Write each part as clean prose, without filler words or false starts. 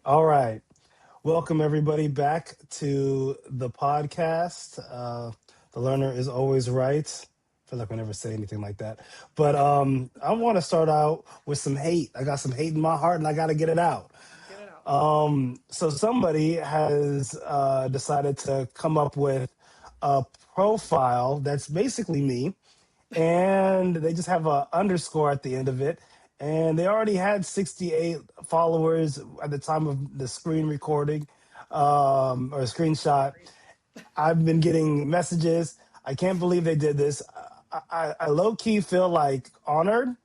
All right. Welcome, everybody, back to the podcast. The learner is always right. I feel like I never say anything like that. But I want to start out with some hate. I got some hate in my heart and I got to get it out. Get it out. So, somebody has decided to come up with a profile that's basically me, and they just have a underscore at the end of it. And they already had 68 followers at the time of the screen recording or screenshot. Great. I've been getting messages. I can't believe they did this. I low key feel like honored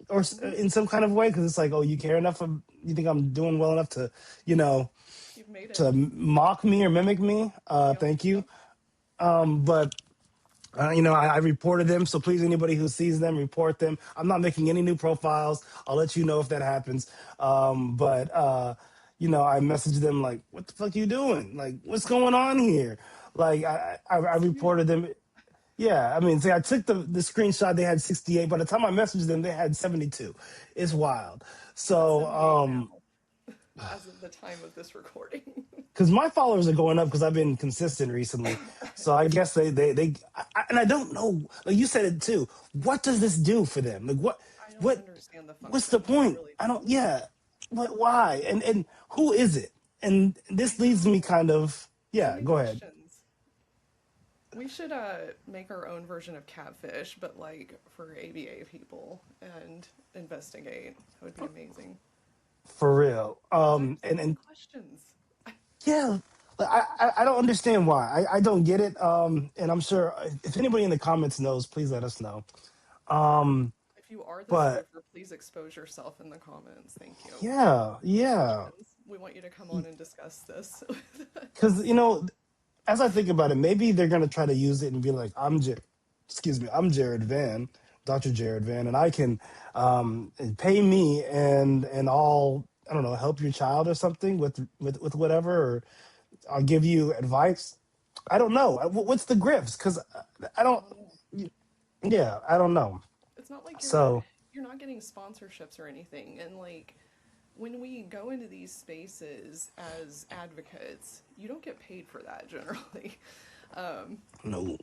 or Hmm. in some kind of way because it's like, oh, you care enough of, you think I'm doing well enough to, you know, You've made it. to mock me or mimic me. Yep. Thank you. Yep. But I reported them, so please, anybody who sees them, report them. I'm not making any new profiles. I'll let you know if that happens. But I messaged them like, "What the fuck you doing? Like, what's going on here?" Like, I It's new. reported them. Yeah, I mean, see, I took the screenshot. They had 68. By the time I messaged them, they had 72. It's wild. It's So, 78 now, as of the time of this recording. because my followers are going up because I've been consistent recently. So I guess and I don't know. Like you said it too. What does this do for them? Like I don't what, understand the what's the function. I point? really I don't. don't. Yeah. What? Why? And who is it? And I this leads me know. kind of. So Yeah. many Go ahead. questions. We should make our own version of Catfish, but like for ABA people and investigate. That would be amazing. For real. Because I have so many And questions. yeah. Like, I don't understand why. I don't get it. And I'm sure if anybody in the comments knows, please let us know. Um, If you are the but snooper, please expose yourself in the comments. Thank you. yeah, We have yeah. questions. We want you to come on and discuss this with Because us. as I think about it, maybe they're gonna try to use it and be like, excuse me, I'm Jared Van, Dr. Jared Van, and I can pay me and I'll, I don't know, help your child or something with whatever, or I'll give you advice. I don't know. What's the grips? Because I I don't. don't know. Yeah, I don't know. It's not like So you're not getting sponsorships or anything. And like when we go into these spaces as advocates, you don't get paid for that generally. Um, no,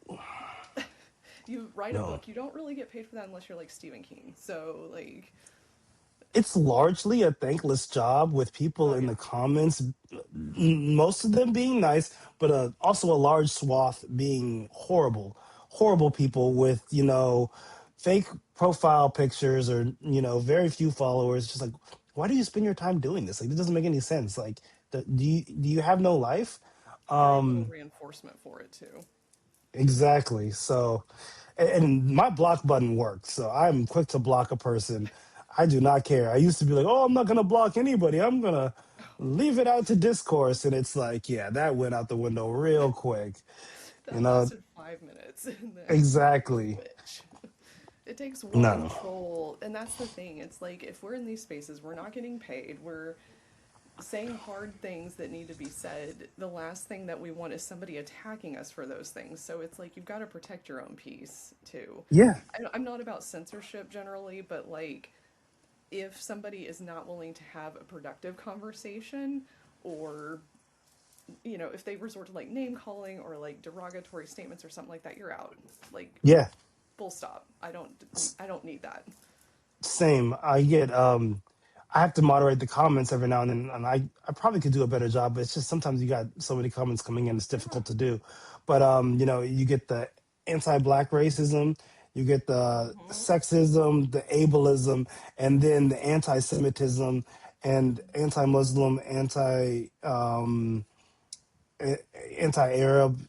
you write a no. book, you don't really get paid for that unless you're like Stephen King. So like, It's largely a thankless job with people oh in the yeah, comments, most of them being nice, but also a large swath being horrible, horrible people with, fake profile pictures or, very few followers. Just like, why do you spend your time doing this? Like, it doesn't make any sense. Like, do you have no life? very little Um, reinforcement for it too. exactly. So, and my block button works. So I'm quick to block a person. I do not care. I used to be like, oh, I'm not going to block anybody. I'm going to leave it out to discourse. And it's like, yeah, that went out the window real quick. You That know, lasted 5 minutes, and then exactly. switch. It takes one No. troll, and that's the thing. It's like if we're in these spaces, we're not getting paid. We're saying hard things that need to be said. The last thing that we want is somebody attacking us for those things. So it's like you've got to protect your own peace too. Yeah. I'm not about censorship generally, but like if somebody is not willing to have a productive conversation, or if they resort to like name calling or like derogatory statements or something like that, you're out. Like Yeah. full stop. I don't need that. Same. I have to moderate the comments every now and then, and I probably could do a better job, but it's just sometimes you got so many comments coming in, it's Yeah. difficult to do. But you get the anti-black racism, you get the Hmm. sexism, the ableism, and then the anti-Semitism and anti-Muslim, anti-Arab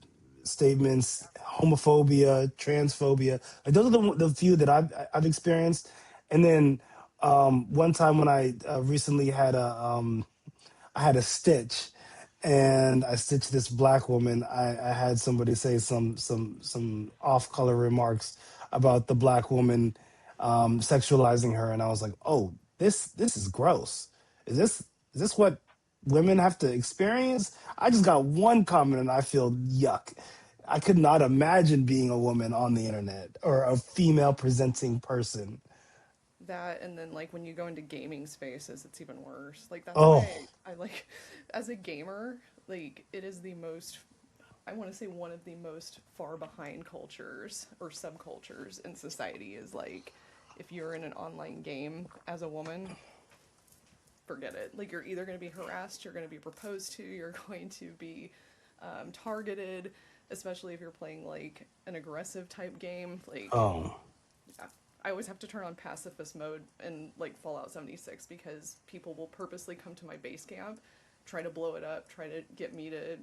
statements, homophobia, transphobia. Like those are the few that I've experienced. And then one time when I recently I had a stitch, and I stitched this black woman. I had somebody say some off color remarks about the black woman, sexualizing her, and I was like, oh, this is gross. Is this what women have to experience? I just got one comment and I feel yuck. I could not imagine being a woman on the internet or a female presenting person. That, and then like when you go into gaming spaces, it's even worse. Like that's Oh, why. I like, as a gamer, like, it is the most, I want to say one of the most far behind cultures or subcultures in society is like, if you're in an online game as a woman, forget it. Like, you're either going to be harassed, you're going to be proposed to, you're going to be targeted, especially if you're playing like an aggressive type game. Like, Oh, I always have to turn on pacifist mode in like Fallout 76 because people will purposely come to my base camp, try to blow it up, try to get me to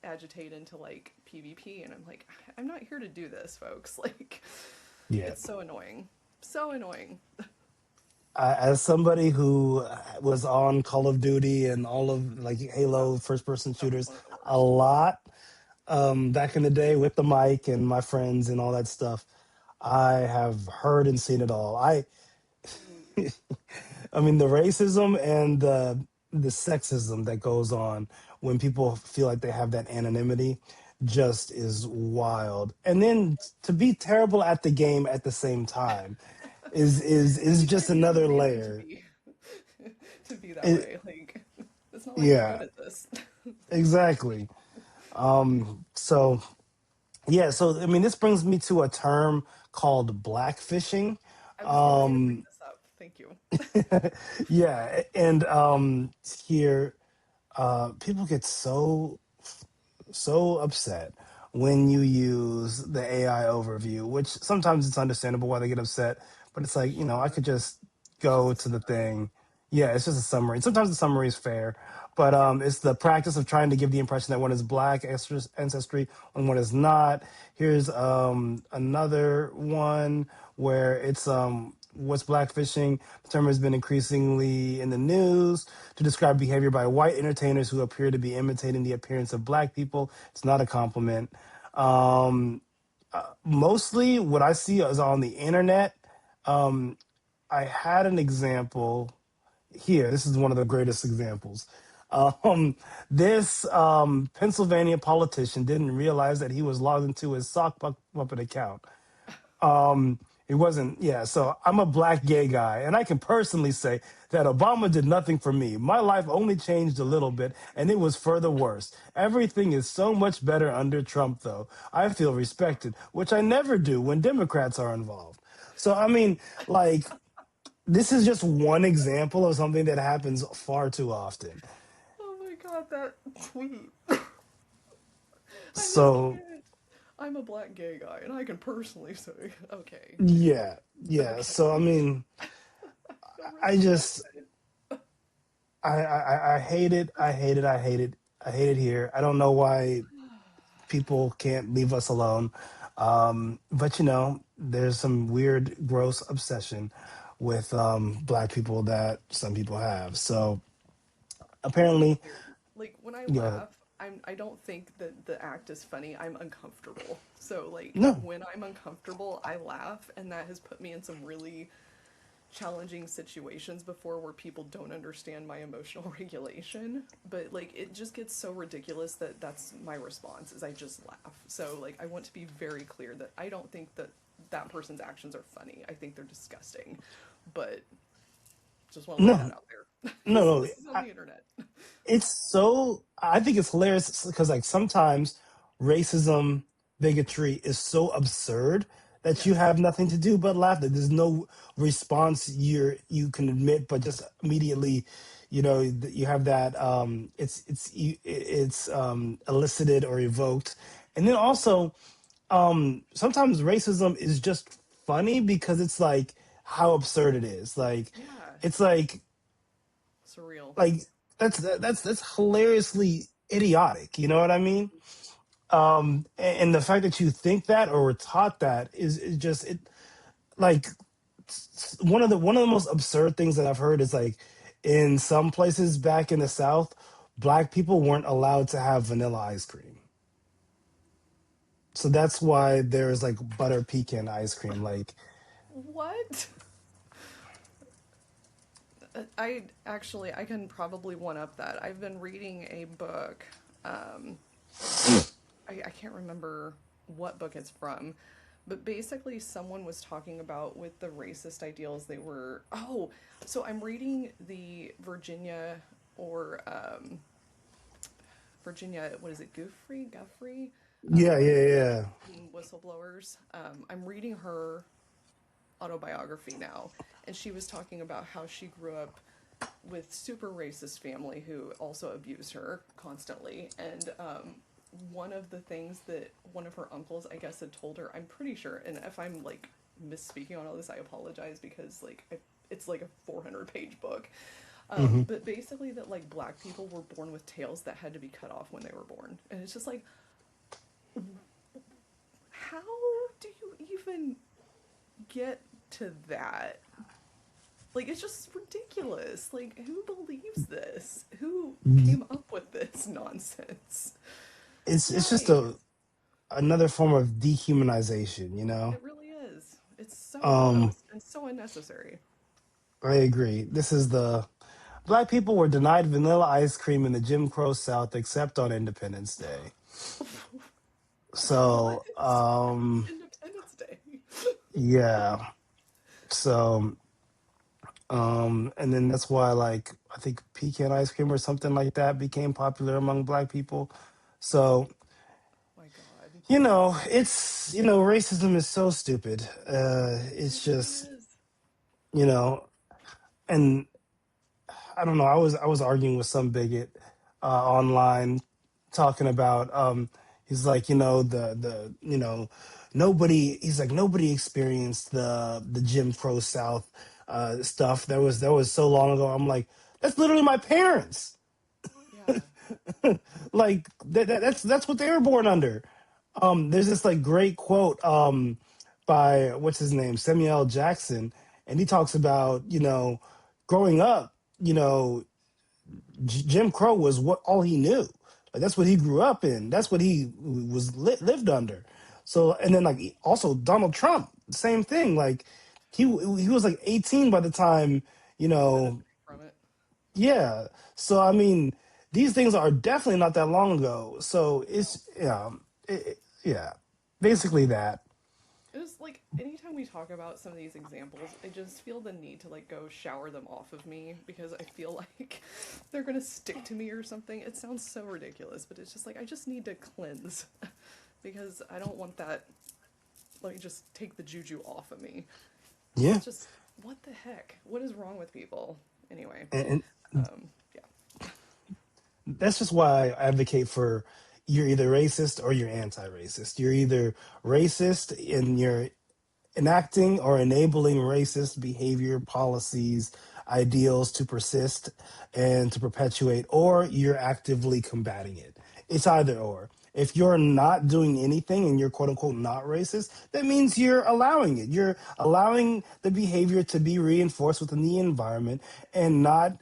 agitate into like PvP, and I'm like, I'm not here to do this, folks. Like, yeah. it's so annoying. So annoying. As somebody who was on Call of Duty and all of like Oh, Halo first person that was shooters one of the a worst. lot back in the day with the mic and my friends and all that stuff, I have heard and seen it all. I mean, the racism and the sexism that goes on when people feel like they have that anonymity just is wild. And then to be terrible at the game at the same time is You just can't give them a another reason layer. to be that It, way. Like, it's not like you're good yeah, at this. exactly. So yeah, so I mean, this brings me to a term called blackfishing. I was getting ready to bring Um, this up. Thank you. yeah, and here people get so upset when you use the AI overview, which sometimes it's understandable why they get upset, but it's like, I Sure. could just It's just go a to the summary. thing. Yeah, it's just a summary. Sometimes the summary is fair, but Yeah. it's the practice of trying to give the impression that one is black ancestry when one is not. Here's another one where it's what's blackfishing. The term has been increasingly in the news to describe behavior by white entertainers who appear to be imitating the appearance of black people. It's not a compliment. Um, Mostly what I see is on the internet. I had an example here. This is one of the greatest examples. Um, this Pennsylvania politician didn't realize that he was logged into his sock puppet account. It wasn't, yeah. So I'm a black gay guy, and I can personally say that Obama did nothing for me. My life only changed a little bit, and it was for the worse. Everything is so much better under Trump, though. I feel respected, which I never do when Democrats are involved. So, I mean, like, this is just one example of something that happens far too often. Oh my god, that tweet. I just So, can't. I'm a black gay guy, and I can personally say, okay, yeah, yeah. okay, So, I mean, feel I just, respected. I hate it. I hate it. I hate it. I hate it here. I don't know why people can't leave us alone. But there's some weird, gross obsession with black people that some people have. So It's so apparently, weird. Like, when I go ahead. laugh, I don't think that the act is funny. I'm uncomfortable. So like No, when I'm uncomfortable, I laugh, and that has put me in some really challenging situations before where people don't understand my emotional regulation, but like it just gets so ridiculous that that's my response is I just laugh. So like I want to be very clear that I don't think that that person's actions are funny. I think they're disgusting. But just want to lay that no, out there no, cuz no. this is on the internet. I think it's hilarious because like sometimes racism, bigotry is so absurd that you Yes. have nothing to do but laugh. That there's no response you can admit, but just immediately, you have that it's elicited or evoked, and then also sometimes racism is just funny because it's like how absurd it is. Like Yeah. it's like Surreal. like that's hilariously idiotic. You know what I mean? And the fact that you think that or were taught that is just it. Like one of the most absurd things that I've heard is like in some places back in the South, black people weren't allowed to have vanilla ice cream. So that's why there's like butter pecan ice cream. Like What? I actually I can probably one up that. I've been reading a book. Um, I can't remember what book it's from, but basically someone was talking about with the racist ideals they were. Oh, so I'm reading the Virginia. or Virginia, what is it, Guffrey, Yeah, one of yeah, the yeah. whistleblowers. I'm reading her autobiography now, and she was talking about how she grew up with super racist family who also abused her constantly. And one of the things that one of her uncles, I guess, had told her, I'm pretty sure, and if I'm like misspeaking on all this, I apologize because it's like a 400-page book. Hmm. But basically, that like black people were born with tails that had to be cut off when they were born, and it's just like, how do you even get to that? Like, it's just ridiculous. Like, who believes this? Who came up with this nonsense? It's just Why? a another form of dehumanization, you know. It really is. It's so Um, gross and so unnecessary. I agree. This is the black people were denied vanilla ice cream in the Jim Crow South except on Independence Day. What? So, Independence Day. yeah. So, and then that's why, like, I think pecan ice cream or something like that became popular among black people. So, My God. racism is so stupid. It It's really just, is. you know, and I don't know. I was arguing with some bigot online, talking about he's like, nobody. He's like, nobody experienced the Jim Crow South stuff. That was so long ago. I'm like, that's literally my parents. Yeah. Like that's what they were born under. There's this like great quote by what's his name, Samuel L. Jackson, and he talks about growing up. Jim Crow was what all he knew. Like that's what he grew up in. That's what he lived under. So and then like also Donald Trump, same thing. Like he was like 18 by the time you He know. benefited from it. Yeah. So I mean, these things are definitely not that long ago. So No. it's yeah, basically that. It was like anytime we talk about some of these examples, I just feel the need to like go shower them off of me because I feel like they're gonna stick to me or something. It sounds so ridiculous, but it's just like I just need to cleanse because I don't want that. Like, just take the juju off of me. Yeah. It's just what the heck? What is wrong with people? Anyway, And yeah, that's just why I advocate for you're either racist or you're anti-racist. You're either racist and you're enacting or enabling racist behavior, policies, ideals to persist and to perpetuate, or you're actively combating it. It's either or. If you're not doing anything and you're quote unquote not racist, that means you're allowing it. You're allowing the behavior to be reinforced within the environment and not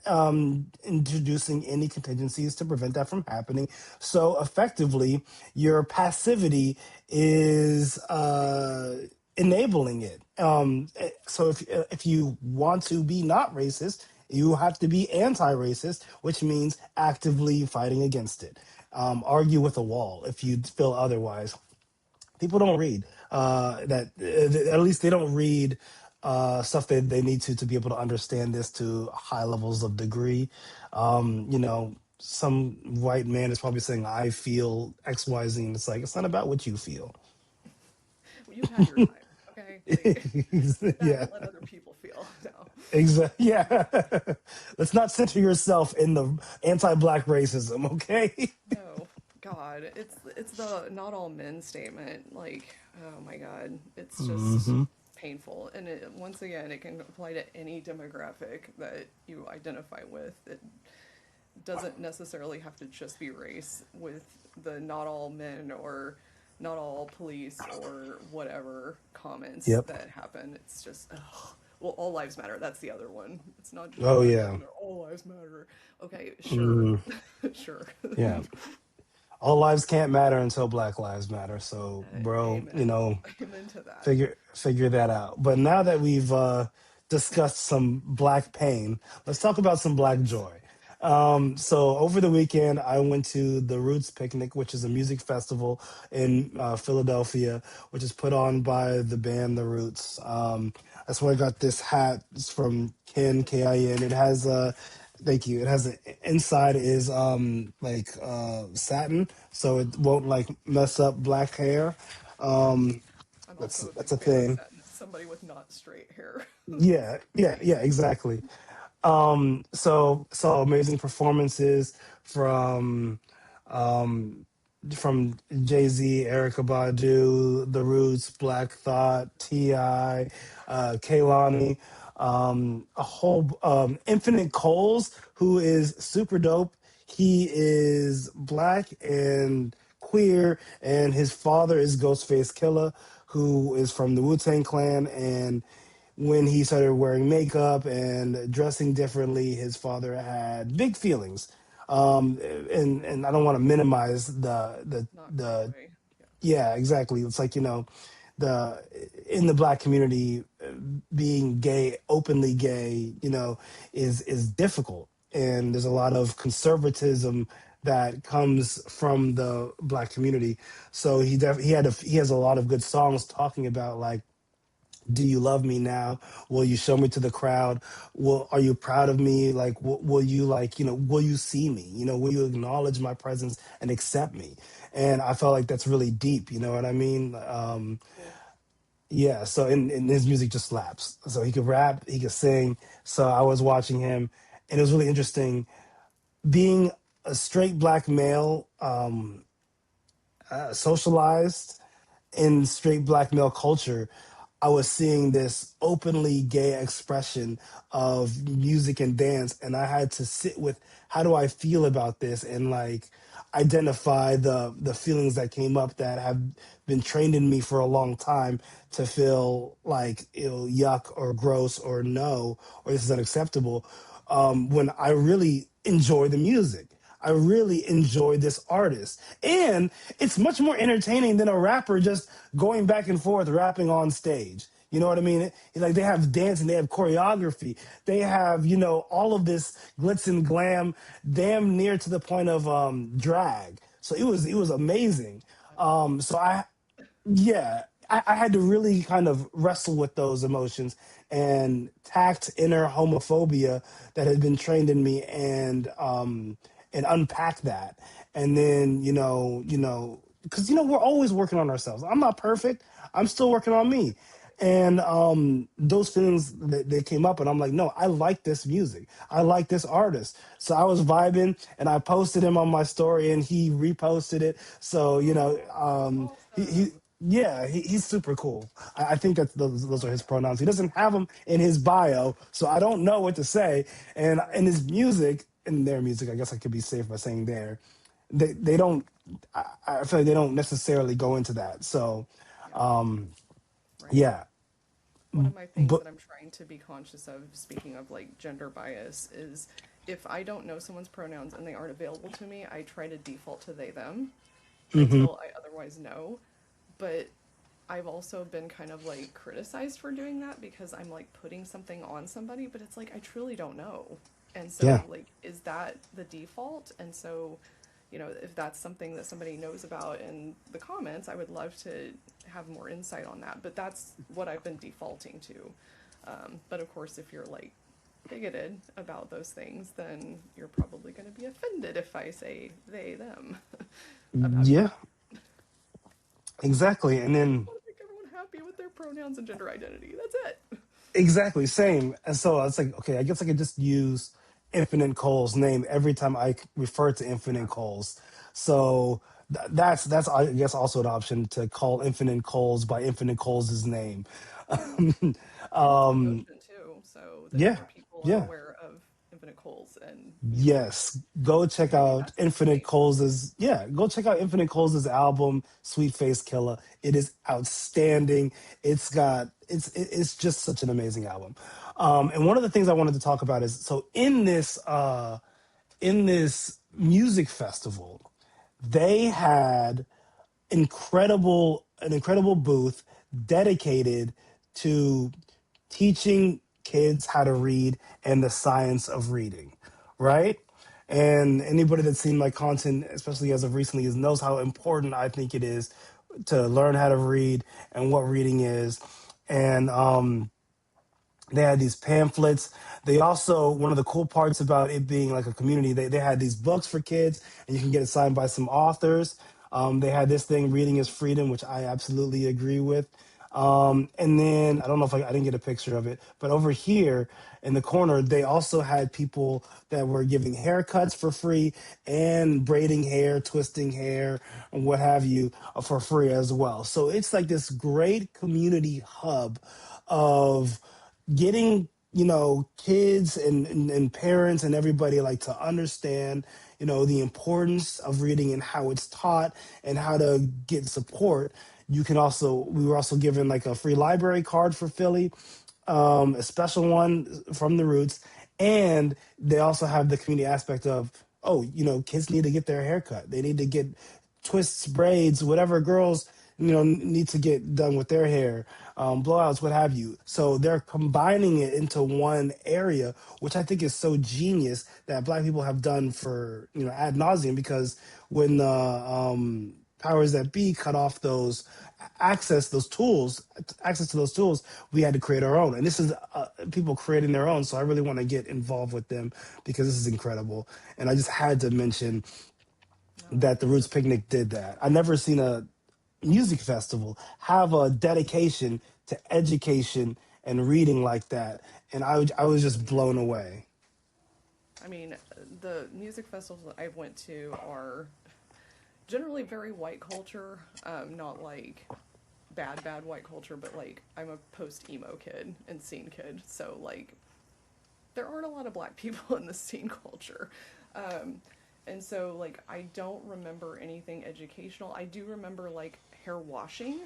introducing any contingencies to prevent that from happening. So effectively, your passivity is enabling it. So if you want to be not racist, you have to be anti-racist, which means actively fighting against it. Argue with a wall if you feel otherwise. People don't read that. At least they don't read stuff that they need to be able to understand this to high levels of degree. Some white man is probably saying, "I feel X, Y, Z," and it's like it's not about what you feel. you've had your time. Okay, like sit back Yeah. and let other people feel now. Exactly. Yeah. Let's not center yourself in the anti-black racism, okay? No, God, it's the not all men statement. Like, oh my God, it's just Hmm. painful. And once again, it can apply to any demographic that you identify with. It doesn't necessarily have to just be race with the not all men or not all police or whatever comments Yep. that happen. It's just, ugh. Well, all lives matter. That's the other one. It's not just Oh Black Lives yeah. Matter. All lives matter. Okay, sure, Mm, sure. yeah. All lives can't matter until Black Lives Matter. So, bro, Amen. Amen to that. figure that out. But now that we've discussed some black pain, let's talk about some black Yes. joy. So over the weekend, I went to the Roots Picnic, which is a music festival in Philadelphia, which is put on by the band The Roots. That's where I got this hat. It's from Ken, Kin. It has Thank you. It has an inside is like satin, so it won't like mess up black hair. Um, I'm that's also a that's big a fan of thing. satin as somebody with not straight hair. Yeah, yeah, yeah, exactly. So saw amazing performances from um, from Jay Z, Erica Badu, The Roots, Black Thought, Ti, Kaylani, a whole Infinite Coles, who is super dope. He is black and queer, and his father is Ghostface Killer, who is from the Wu Tang Clan, and when he started wearing makeup and dressing differently, his father had big feelings. And I don't want to minimize Not in any the way. Yeah. yeah, exactly. It's like, the in the black community, being gay, openly gay, is difficult, and there's a lot of conservatism that comes from the black community. So he has a lot of good songs talking about, like, do you love me now? Will you show me to the crowd? Are you proud of me? Like, will you, like, will you see me? Will you acknowledge my presence and accept me? And I felt like that's really deep. You know what I mean? Cool. Yeah. So, and his music just slaps. So he could rap, he could sing. So I was watching him, and it was really interesting being a straight black male, socialized in straight black male culture. I was seeing this openly gay expression of music and dance, and I had to sit with, how do I feel about this, and, like, identify the feelings that came up that have been trained in me for a long time to feel like, yuck or gross or no, or this is unacceptable, when I really enjoy the music. I really enjoy this artist. And it's much more entertaining than a rapper just going back and forth rapping on stage. You know what I mean? Like, they have dance and they have choreography. They have, all of this glitz and glam, damn near to the point of drag. So it was amazing. I love So I had to really kind of wrestle with those emotions and tact inner homophobia that had been trained in me, and unpack that. And then, because, we're always working on ourselves. I'm not perfect. I'm still working on me. And those feelings, they came up, and I'm like, no, I like this music. I like this artist. So I was vibing, and I posted him on my story, and he reposted it. So, Oh, that's he awesome. yeah, he's super cool. I think that those are his pronouns. He doesn't have them in his bio, so I don't know what to say. And in Right. his music, in their music, I guess I could be safe by saying there, they don't. I feel like they don't necessarily go into that. So, Yeah. um, Right. yeah, One of my things but that I'm trying to be conscious of, speaking of like gender bias, is if I don't know someone's pronouns and they aren't available to me, I try to default to they, them hmm until I otherwise know. But I've also been kind of like criticized for doing that because I'm like putting something on somebody, but it's like I truly don't know. And yeah, so, like, is that the default? And so, if that's something that somebody knows about in the comments, I would love to have more insight on that. But that's what I've been defaulting to. But of course, if you're like bigoted about those things, then you're probably going to be offended if I say they, them about you. yeah, exactly. And I just then want to make everyone happy with their pronouns and gender identity. That's it. exactly, same. And so I was like, okay, I guess I could just use Infinite Cole's name every time I refer to Infinite Coles. So that's I guess also an option, to call Infinite Coles by Infinite Coles' name. Yeah. And it's on Notion too, so that Yeah, more people are yeah. aware of Infinite Coles and Yes, go check maybe out that's his Infinite name. Coles's. Yeah, go check out Infinite Coles's album, Sweet Face Killer. It is outstanding. It's just such an amazing album. And one of the things I wanted to talk about is, so in this music festival, they had an incredible booth dedicated to teaching kids how to read and the science of reading, right? And anybody that's seen my content, especially as of recently, knows how important I think it is to learn how to read and what reading is. And They had these pamphlets. They also, one of the cool parts about it being like a community, they had these books for kids, and you can get it signed by some authors. They had this thing, Reading is Freedom, which I absolutely agree with. And then I don't know if I didn't get a picture of it, but over here in the corner, they also had people that were giving haircuts for free and braiding hair, twisting hair, and what have you for free as well. So it's like this great community hub of getting kids and parents and everybody like to understand the importance of reading and how it's taught and how to get support. We were also given like a free library card for Philly, a special one from the Roots, and they also have the community aspect of, oh, kids need to get their haircut, they need to get twists, braids, whatever girls need to get done with their hair, blowouts, what have you. So they're combining it into one area, which I think is so genius that Black people have done for ad nauseum. Because when the powers that be cut off those tools, access to those tools, we had to create our own. And this is people creating their own. So I really want to get involved with them because this is incredible. And I just had to mention No, that the thank Roots you. Picnic did that. I never seen a music festival have a dedication to education and reading like that, and I was just Yeah. blown away. I mean, the music festivals that I've went to are generally very white culture, not like bad white culture, but like I'm a post emo kid and scene kid, so like there aren't a lot of black people in the scene culture. Um, and so like I don't remember anything educational. I do remember like hair washing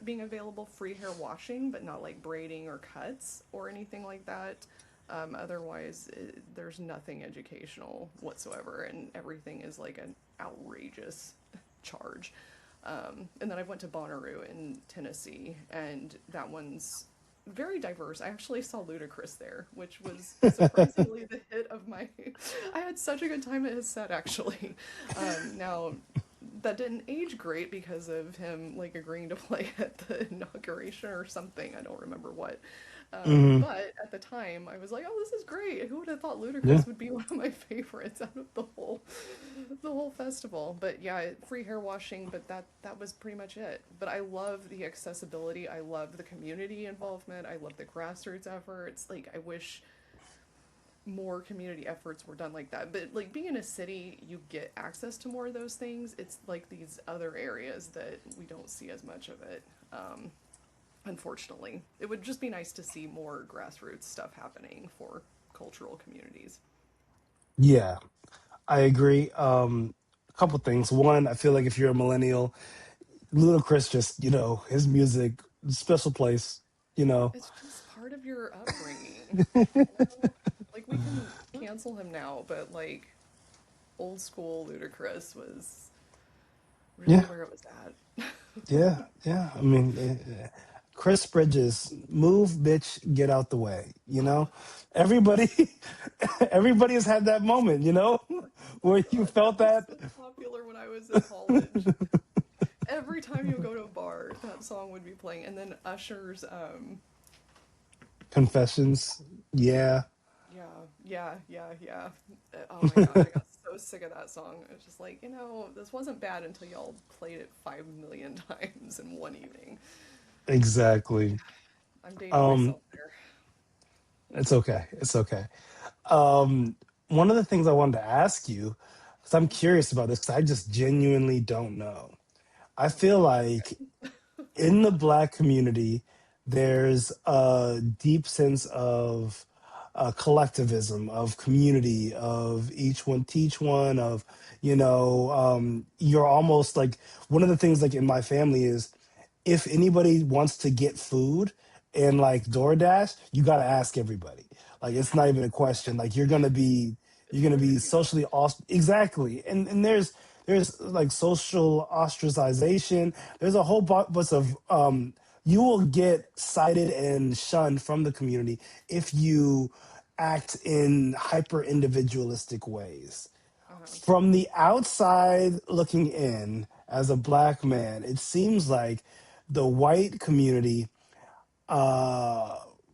being available, free hair washing, but not like braiding or cuts or anything like that. Otherwise, there's nothing educational whatsoever, and everything is like an outrageous charge. And then I went to Bonnaroo in Tennessee, and that one's very diverse. I actually saw Ludacris there, which was surprisingly the hit of my. I had such a good time at his set, actually. Now, that didn't age great because of him like agreeing to play at the inauguration or something. I don't remember what. Hmm. But at the time, I was like, "Oh, this is great! Who would have thought Yeah, Ludacris would be one of my favorites out of the whole festival?" But yeah, free hair washing, but that was pretty much it. But I love the accessibility. I love the community involvement. I love the grassroots efforts. Like, I wish more community efforts were done like that. But like being in a city, you get access to more of those things. It's like these other areas that we don't see as much of it. Unfortunately, it would just be nice to see more grassroots stuff happening for cultural communities. yeah, I agree. A couple things. One, I feel like if you're a millennial, Ludacris, just his music, special place. You know, It's just part of your upbringing, you know? Like we can cancel him now, but like old school Ludacris was really yeah, where it was at. yeah. I mean, Chris Bridges, move, bitch, get out the way. Everybody, everybody has had that moment. Where you God, that felt was that. so popular when I was in college. Every time you go to a bar, that song would be playing. And then Usher's, Confessions. Yeah. yeah, yeah. Oh my gosh, I got so sick of that song. It was just like, this wasn't bad until y'all played it 5 million times in one evening. Exactly. I'm dating Um, myself there. it's okay. It's okay. One of the things I wanted to ask you, because I'm curious about this, because I just genuinely don't know. I Oh feel gosh, like in the Black community, there's a deep sense of collectivism, of community, of each one teach one, of, you're almost like, one of the things like in my family is, if anybody wants to get food and like DoorDash, you got to ask everybody. Like, it's not even a question. Like, it's you're gonna rude be if you don't. socially exactly. And there's like social ostracization. There's a whole bunch of you will get cited and shunned from the community if you act in hyper individualistic ways. Uh-huh. From the outside looking in, as a Black man, it seems like the white community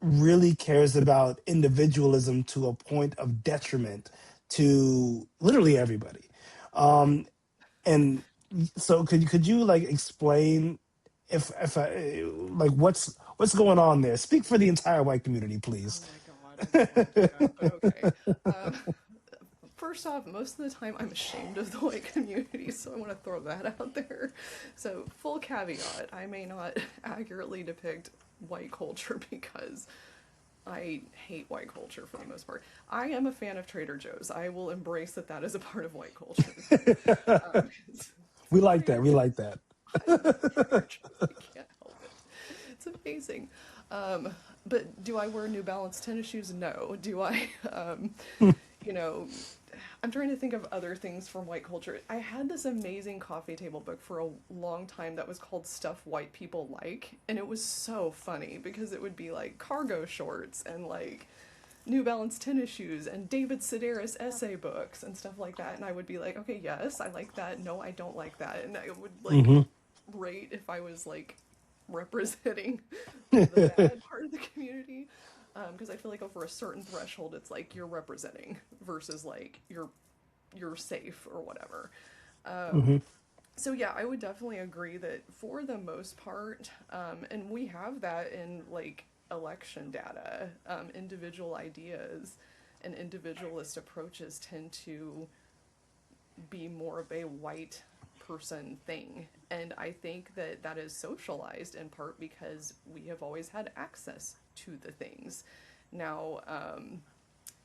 really cares about individualism to a point of detriment to literally everybody. Right. And so could you like explain if I, like what's going on there? Speak for the entire white community, Oh please. my God, I don't want to do that, but okay. Um, First off, most of the time I'm ashamed of the white community, so I want to throw that out there. So, full caveat, I may not accurately depict white culture because I hate white culture for the most part. I am a fan of Trader Joe's. I will embrace that that is a part of white culture, though. 'Cause We like Trader that. We like that. I love Trader Joe's. I can't help it. It's amazing. Um, but do I wear New Balance tennis shoes? No. Do I, you know, I'm trying to think of other things from white culture. I had this amazing coffee table book for a long time that was called Stuff White People Like. And it was so funny because it would be like cargo shorts and like New Balance tennis shoes and David Sedaris essay books and stuff like that. And I would be like, okay, yes, I like that. No, I don't like that. And I would like Hmm. rate if I was like representing the bad part of the community. Because I feel like over a certain threshold, it's like you're representing versus like you're safe or whatever. Hmm. So yeah, I would definitely agree that for the most part, and we have that in like election data, individual ideas and individualist approaches tend to be more of a white person thing. And I think that that is socialized in part because we have always had access to the things. Now,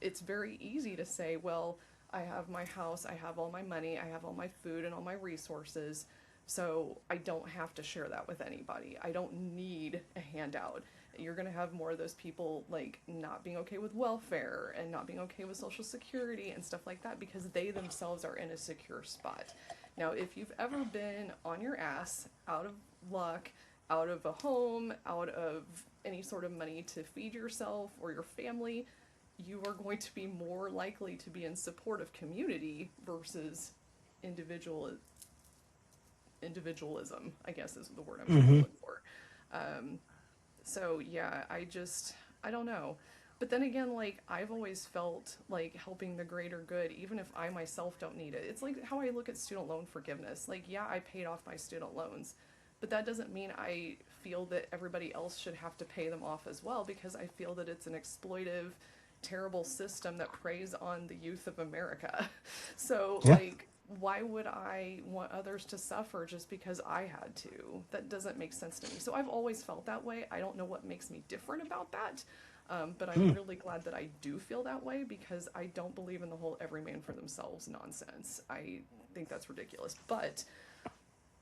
it's very easy to say, well, I have my house, I have all my money, I have all my food and all my resources, so I don't have to share that with anybody. I don't need a handout. You're going to have more of those people like not being okay with welfare and not being okay with social security and stuff like that because they themselves are in a secure spot. Now, if you've ever been on your ass, out of luck, out of a home, out of any sort of money to feed yourself or your family, you are going to be more likely to be in support of community versus individual individualism, I guess is the word I'm trying to Hmm. look for. Um, so yeah, I don't know. But then again, like I've always felt like helping the greater good, even if I myself don't need it. It's like how I look at student loan forgiveness. Like, yeah, I paid off my student loans, but that doesn't mean I feel that everybody else should have to pay them off as well because I feel that it's an exploitive, terrible system that preys on the youth of America. So, Yeah. like, why would I want others to suffer just because I had to? That doesn't make sense to me. So I've always felt that way. I don't know what makes me different about that, but I'm Mm. really glad that I do feel that way because I don't believe in the whole every man for themselves nonsense. I think that's ridiculous. But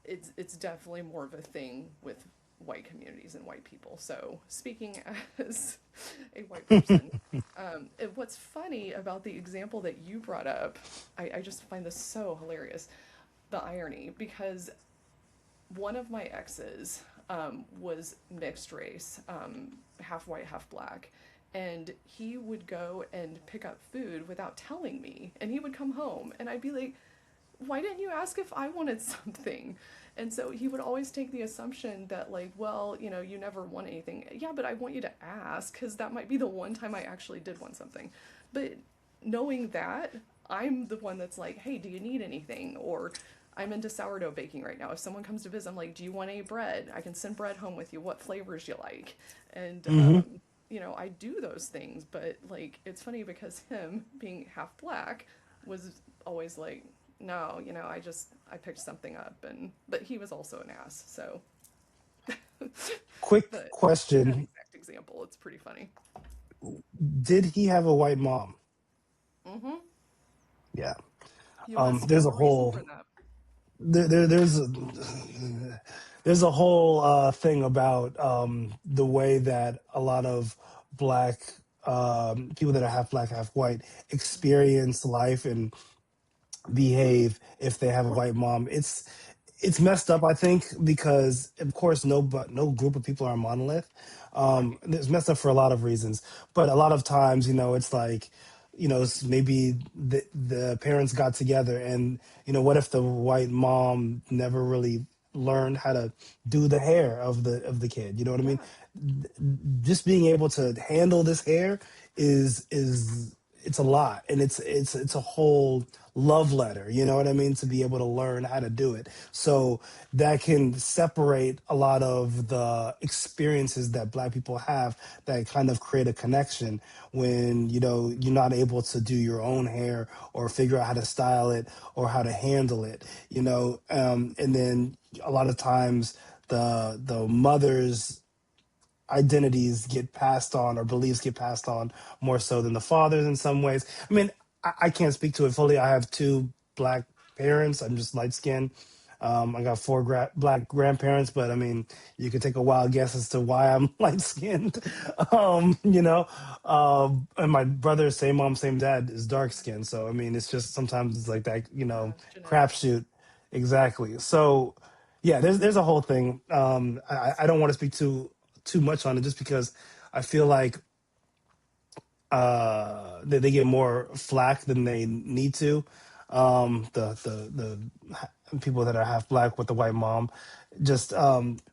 it's definitely more of a thing with white communities and white people. So speaking as a white person, what's funny about the example that you brought up, I just find this so hilarious, the irony, because one of my exes was mixed race, half white, half black. And he would go and pick up food without telling me. And he would come home, and I'd be like, why didn't you ask if I wanted something? And so he would always take the assumption that, like, well, you know, you never want anything. Yeah, but I want you to ask because that might be the one time I actually did want something. But knowing that, I'm the one that's like, hey, do you need anything? Or I'm into sourdough baking right now. If someone comes to visit, I'm like, do you want any bread? I can send bread home with you. What flavors do you like? And, Hmm. you know, I do those things, but like, it's funny because him being half black was always like, no, you know, I picked something up, and but he was also an ass. So, Quick but that question: exact example, it's pretty funny. did he have a white mom? Mm-hmm. Yeah. You must There's have a a reason whole for that. there's a whole thing about the way that a lot of black people that are half black, half white experience life and behave if they have a white mom. It's messed up, I think, because of course no group of people are a monolith. Right. It's messed up for a lot of reasons, but a lot of times, it's like, maybe the parents got together and what if the white mom never really learned how to do the hair of the kid. You know what I mean? Yeah, Just being able to handle this hair is it's a lot, and it's a whole love letter. You know what I mean? To be able to learn how to do it, so that can separate a lot of the experiences that Black people have that kind of create a connection when you're not able to do your own hair or figure out how to style it or how to handle it. And then a lot of times the mothers identities get passed on or beliefs get passed on more so than the fathers in some ways. I mean, I can't speak to it fully. I have two Black parents. I'm just light skinned. I got four Black grandparents, but I mean, you could take a wild guess as to why I'm light skinned. And my brother, same mom, same dad, is dark skinned. So I mean, it's just sometimes it's like that, yeah, genetics. crapshoot. Exactly. So yeah, there's a whole thing. I don't want to speak too much on it just because I feel like they get more flack than they need to. The people that are half Black with the white mom, just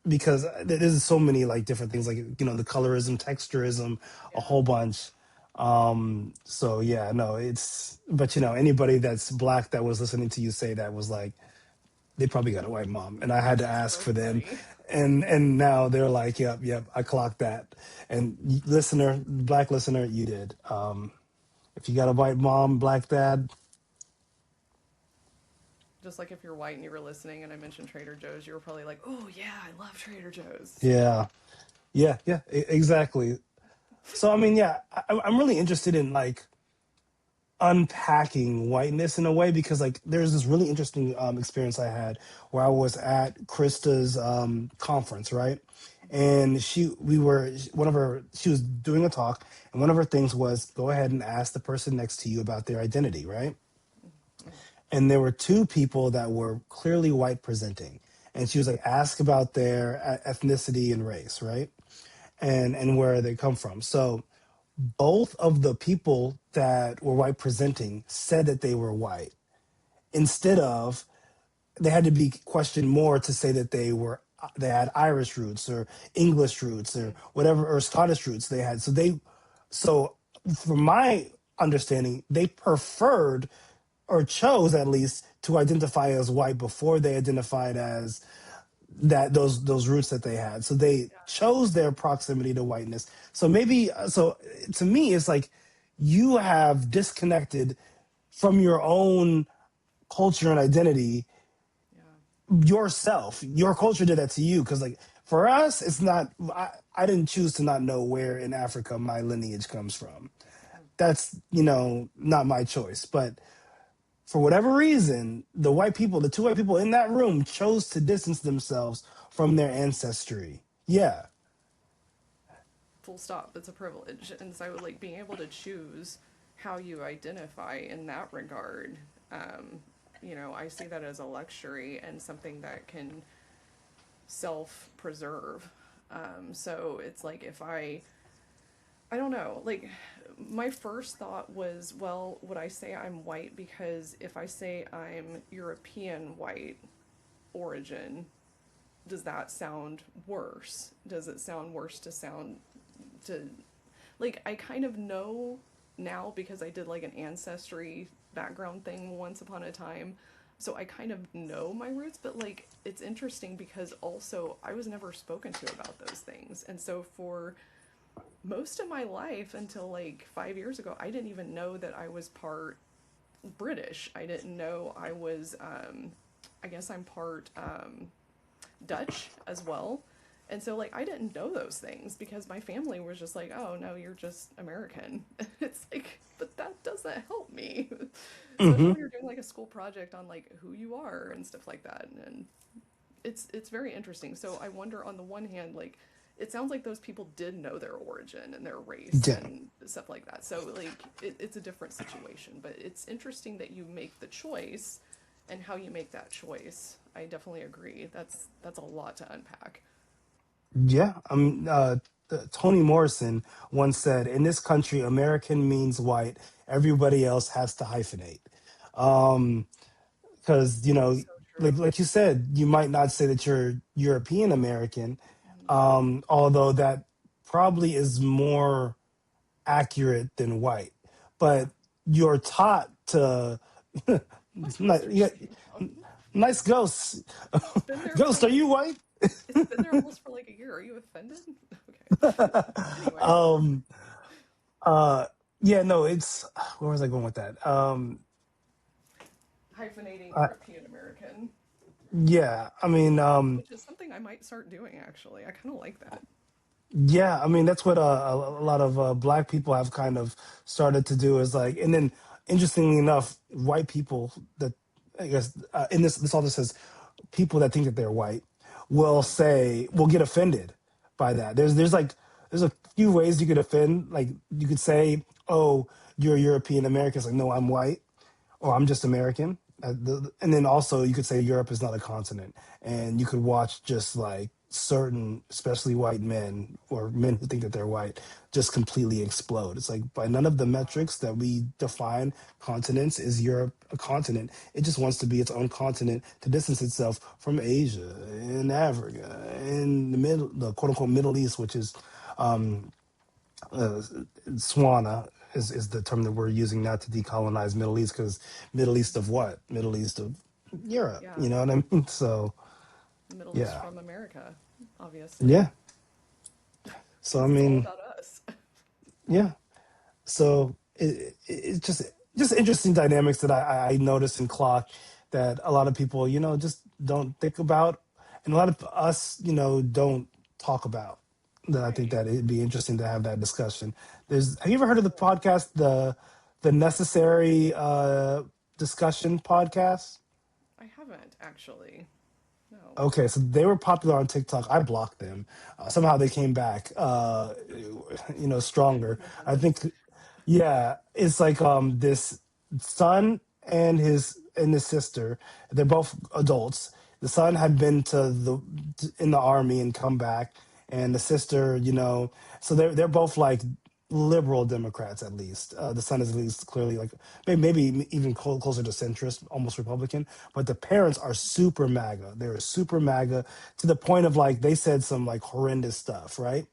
because there's so many like different things like the colorism, texturism, a Yeah, whole bunch. So yeah, no, it's but anybody that's Black that was listening to you say that was like they probably got a white mom, and I had to that's ask so for them, funny. and now they're like, yep, I clocked that. And listener, Black listener, you did. If you got a white mom, Black dad, Just like if you're white and you were listening and I mentioned Trader Joe's, you were probably like, "Oh yeah, I love Trader Joe's." So yeah, yeah, exactly. So I mean, yeah, I'm really interested in like unpacking whiteness in a way because like there's this really interesting experience I had where I was at Krista's conference, right? And she was doing a talk, and one of her things was go ahead and ask the person next to you about their identity, right? And there were two people that were clearly white presenting, and she was like ask about their ethnicity and race, right? And where they come from. So both of the people that were white presenting said that they were white instead of they had to be questioned more to say that they had Irish roots or English roots or whatever or Scottish roots they had. So from my understanding, they preferred or chose at least to identify as white before they identified as those roots that they had. So they chose their proximity to whiteness. So to me, it's like you have disconnected from your own culture and identity yeah, yourself. Your culture did that to you because like for us, it's not. I didn't choose to not know where in Africa my lineage comes from. That's not my choice, but for whatever reason, the two white people in that room chose to distance themselves from their ancestry. Yeah. full stop. It's a privilege, and so like being able to choose how you identify in that regard. I see that as a luxury and something that can self preserve. So it's like if I don't know, like my first thought was, well, would I say I'm white because if I say I'm European white origin, does that sound worse? Does it sound worse to like I kind of know now because I did like an ancestry background thing once upon a time. So I kind of know my roots, but like it's interesting because also I was never spoken to about those things. And so for most of my life until like 5 years ago, I didn't even know that I was part British. I didn't know I was I guess I'm part Dutch as well. And so like I didn't know those things because my family was just like, "Oh, no, you're just American." It's like, but that doesn't help me. Especially Hmm. when you're doing like a school project on like who you are and stuff like that. And it's very interesting. So I wonder on the one hand like it sounds like those people did know their origin and their race Yeah. and stuff like that. So like it's a different situation, but it's interesting that you make the choice and how you make that choice. I definitely agree. That's a lot to unpack. Yeah. Toni Morrison once said, "In this country, American means white. Everybody else has to hyphenate." Because That is so like you said, you might not say that you're European American, Mhm. although that probably is more accurate than white. Yeah. But you're taught to My toaster yeah, just came down. nice ghosts. It's been there for Ghost, are like you white? it's been there almost for like a year. Are you offended? Okay. Anyway, um uh yeah, no, it's where was I going with that? hyphenating I, European American, yeah, I mean, which is something I might start doing actually. I kind of like that. yeah, I mean that's what a lot of black people have kind of started to do is like, and then interestingly enough, white people that I guess in this author says people that think that they're white will Mhm. say will get offended by that. There's a few ways you could offend. Like you could say, "Oh, you're European American." It's like, no, I'm white, or I'm just American. And then also you could say Europe is not a continent, and you could watch just like certain, especially white men or men who think that they're white, just completely explode. It's like by none of the metrics that we define continents is Europe a continent. It just wants to be its own continent to distance itself from Asia and Africa and the quote unquote Middle East, which is uh, Swana is the term that we're using now to decolonize Middle East because Middle East of what? Middle East of Europe. Yeah, You know what I mean? So the Middle East yeah, from America, obviously, yeah. So I because it's all mean, about us. yeah. So it's just interesting dynamics that I notice in clock that a lot of people just don't think about, and a lot of us don't talk about. That I think Right. that it'd be interesting to have that discussion. Have you ever heard of the podcast the necessary discussion podcast? I haven't actually. No. Okay, so they were popular on TikTok. I blocked them. Somehow they came back, I stronger. remember I this. think, yeah, it's like this son and his sister. They're both adults. The son had been in the army and come back, and the sister, so they're both like liberal Democrats at least. The son is at least clearly like maybe even closer to centrist, almost Republican. But the parents are super MAGA. They're super MAGA to the point of like they said some like horrendous stuff, right?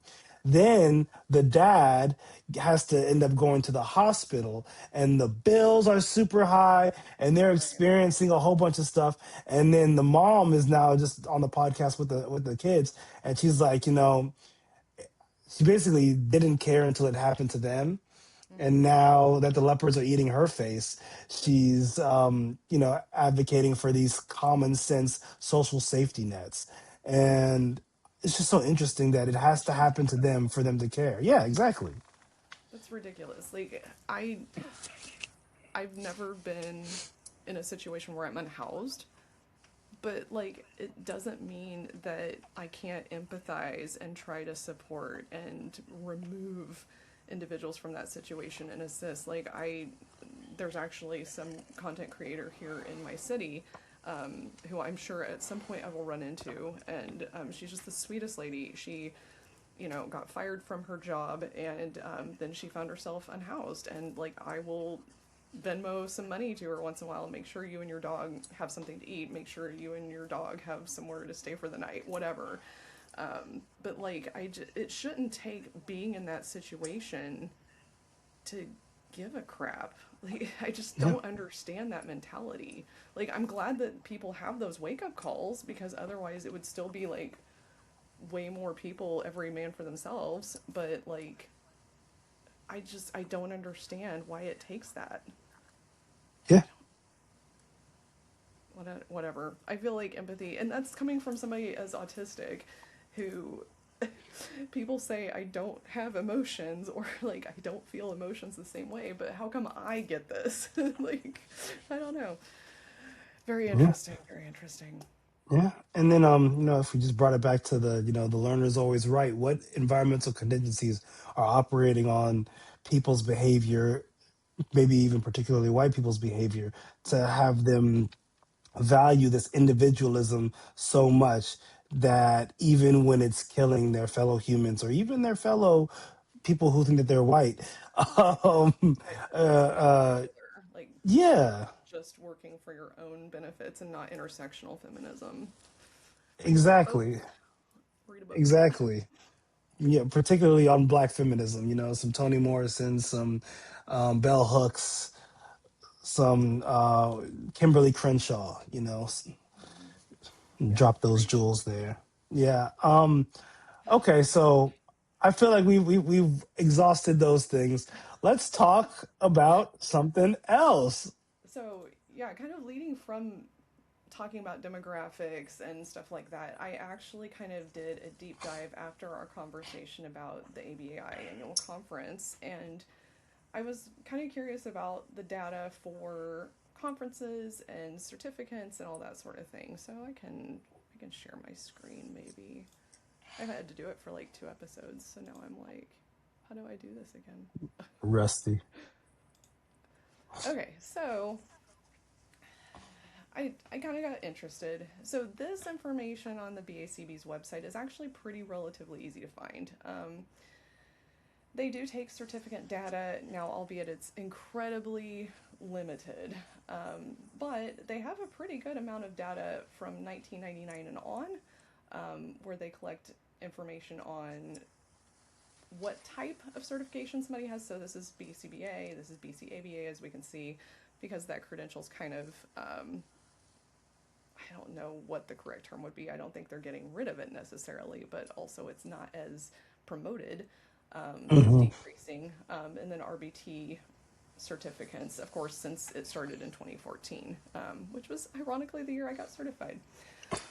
Then the dad has to end up going to the hospital, and the bills are super high, and they're Right. experiencing a whole bunch of stuff. And then the mom is now just on the podcast with the kids, and she's like, she basically didn't care until it happened to them, and Hmm. now that the leopards are eating her face, she's advocating for these common sense social safety nets. And it's just so interesting that it has It to shouldn't happen take to that them long. for them to care. Yeah, exactly. That's ridiculous. Like I've never been in a situation where I'm unhoused, but like it doesn't mean that I can't empathize and try to support and remove individuals from that situation and assist. Like I there's actually some content creator here in my city who I'm sure at some point I will run into, and she's just the sweetest lady. She got fired from her job, and then she found herself unhoused. And like, I will Venmo some money to her once in a while and make sure you and your dog have something to eat, make sure you and your dog have somewhere to stay for the night, whatever. But like, it shouldn't take being in that situation to give a crap. Like, I just Yeah, don't understand that mentality. Like, I'm glad that people have those wake up calls because otherwise it would still be like way more people, every man for themselves. But like, I don't understand why it takes that. yeah, Whatever. I feel like empathy, and that's coming from somebody as autistic, who people say I don't have emotions or like I don't feel emotions the same way. But how come I get this? Like, I don't know. Very yeah, interesting. Very interesting. yeah. And then if we just brought it back to the learner is always right. What environmental contingencies are operating on people's behavior, maybe even particularly white people's behavior, to Mm-hmm. have them value this individualism so much that even when it's killing their fellow humans or even their fellow people who think that they're white, um, Right. uh, That it's not uh, singular. Like, yeah, just working for your own benefits and not intersectional feminism. Read a book. Exactly. Read a book. Exactly. Yeah, particularly on Black feminism. Some Toni Morrison, some Bell Hooks, some Kimberly Crenshaw. Drop those Preach. jewels there. Yeah. Okay. So I feel like we've exhausted those things. Let's talk about something else. So, yeah, kind of leading from talking about demographics and stuff like that, I actually kind of did a deep dive after our conversation about the ABAI annual conference, and I was kind of curious about the data for conferences and certificates and all that sort of thing. So I can share my screen maybe. I've had to do it for like 2 episodes, so now I'm like, how do I do this again? Rusty. Okay, so I kind of got interested. So this information on the BACB's website is actually pretty relatively easy to find. They do take certificate data now, albeit it's incredibly limited, but they have a pretty good amount of data from 1999 and on, where they collect information on what type of certification somebody has. So this is BCBA, this is BCABA, as we can see, because that credential's kind of I don't know what the correct term would be. I don't think they're getting rid of it necessarily, but also it's not as promoted. It's Hmm. decreasing. And then RBT certificates, of course, since it started in 2014, which was ironically the year I got certified.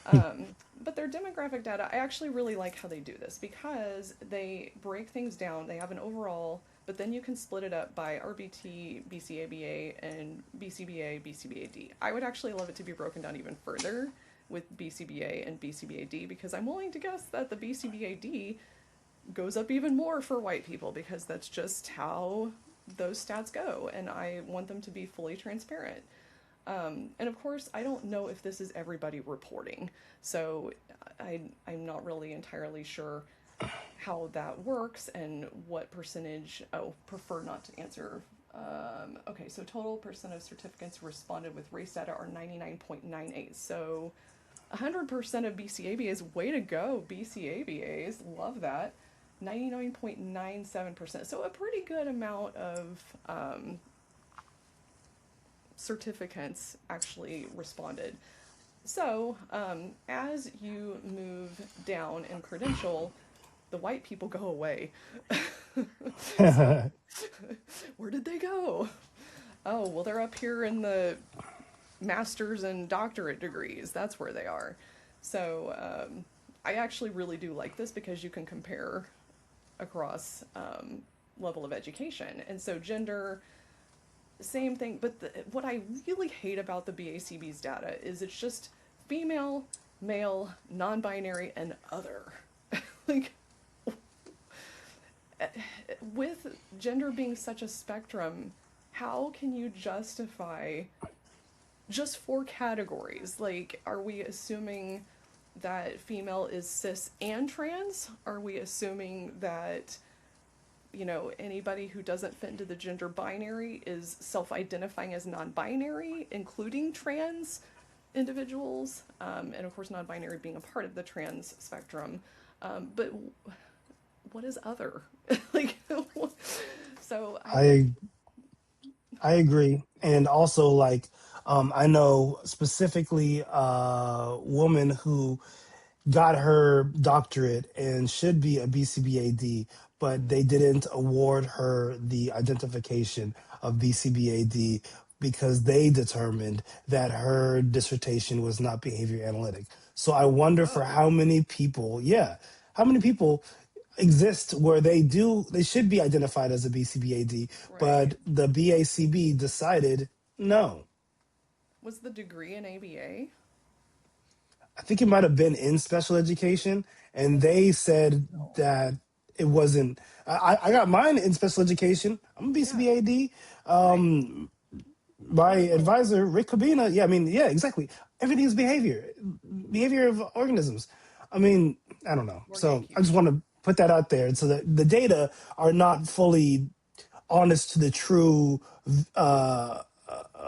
But their demographic data, I actually really like how they do this because they break things down. They have an overall, but then you can split it up by RBT, BCABA, and BCBA, BCBAD. I would actually love it to be broken down even further with BCBA and BCBAD because I'm willing to guess that the BCBAD goes up even more for white people because that's just how those stats go, and I want them to be fully transparent. And of course, I don't know if this is everybody reporting, so I'm not really entirely sure how that works and what percentage. Oh, prefer not to answer. Okay, so total percent of certificates responded with race data are 99.98. So 100% of BCABAs, way to go, BCABAs, love that. 99.97%. So a pretty good amount of certificates actually responded. So, as you move down in credential, the white people go away. So, where did they go? Oh, well, they're up here in the master's and doctorate degrees. That's where they are. So, I actually really do like this because you can compare across level of education. And so, gender, same thing. But what I really hate about the BACB's data is it's just female, male, non binary, and other. Like, with gender being such a spectrum, how can you justify just 4 categories? Like, are we assuming that female is cis and trans? Are we assuming that, anybody who doesn't fit into the gender binary is self identifying as non binary, including trans individuals? And of course, non binary being a part of the trans spectrum. But what is other? Like, so I think, I I agree, and also like I know specifically a woman who got her doctorate and should be a BCBAD, but they didn't award her the identification of BCBAD because they determined that her dissertation was not behavior analytic. So I wonder for whoa, how many people, yeah, how many people exist where they should be identified as a BCBAD, right. but the BACB decided no. Was the degree in ABA? I think it might have been in special education, and Okay. they said No. that it wasn't. I got mine in special education. I'm a Yeah, BCBAD. right. My Wonderful. advisor, Rick Cabina. Yeah, I mean, yeah, exactly. Everything is behavior of organisms. I mean, I don't know. More So I just gatekeeping. want to put that out there so that the data are not fully honest to the true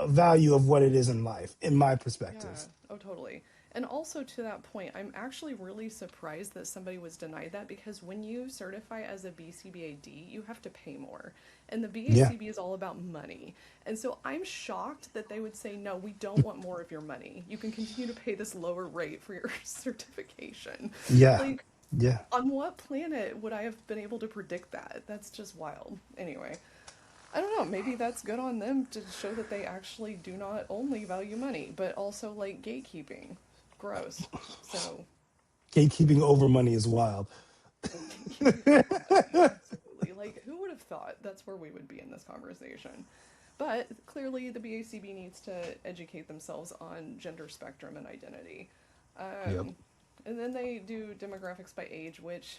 value of what it is in life, in my Yeah. perspective. Oh, totally. And also to that point, I'm actually really surprised that somebody was denied that because when you certify as a BCBAD, you have to pay more. And the Yeah, BACB is all about money. And so I'm shocked that they would say, no, we don't want more of your money. You can continue to pay this lower rate for your certification. yeah, Like, yeah. on what planet would I have been able to predict that? That's just wild. Anyway. I don't know, maybe that's good on them to show that they actually do not only value money, but also like gatekeeping. Gross. So, Gatekeeping over money is wild. gatekeeping over money, absolutely. Like, who would have thought that's where we would be in this conversation? But clearly, the BACB needs to educate themselves on gender spectrum and identity. Yep. And then they do demographics by age, which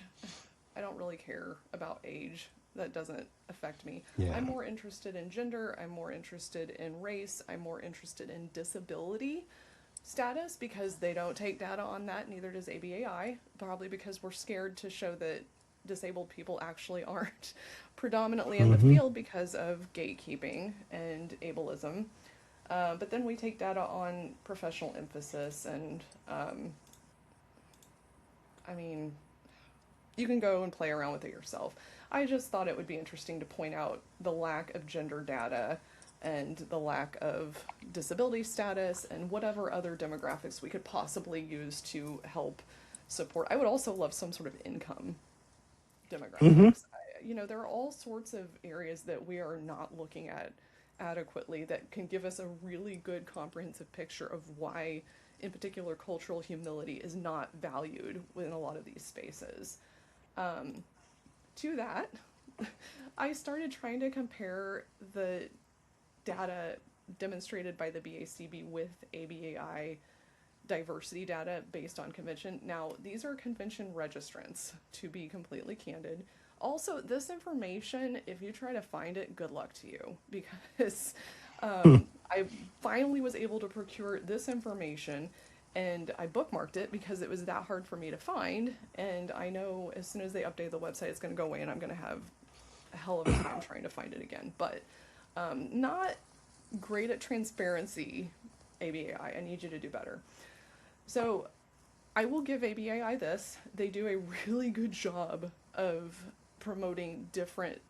I don't really care about age. That doesn't affect me. I'm Yeah. more interested in gender. I'm more interested in race. I'm more interested in disability status because they don't take data on that. Neither does ABAI. Probably because we're scared to show that disabled people actually aren't predominantly in the Hmm. field because of gatekeeping and ableism. But then we take data on professional emphasis and, I mean, you can go and play around with it yourself. I just thought it would be interesting to point out the lack of gender data and the lack of disability status and whatever other demographics we could possibly use to help support. I would also love some sort of income Hmm. demographics. There are all sorts of areas that we are not looking at adequately that can give us a really good comprehensive picture of why, in particular, cultural humility is not valued within a lot of these spaces. To that, I started trying to compare the data demonstrated by the BACB with ABAI diversity data based on convention. Now, these are convention registrants, to be completely candid. Also, this information, if you try to find it, good luck to you because I finally was able to procure this information and I bookmarked it because it was that hard for me to find. And I know as soon as they update the website, it's going to go away and I'm going to have a hell of a time trying to find it again. But not great at transparency, ABAI. I need you to do better. So I will give ABAI this. They do a really good job of promoting different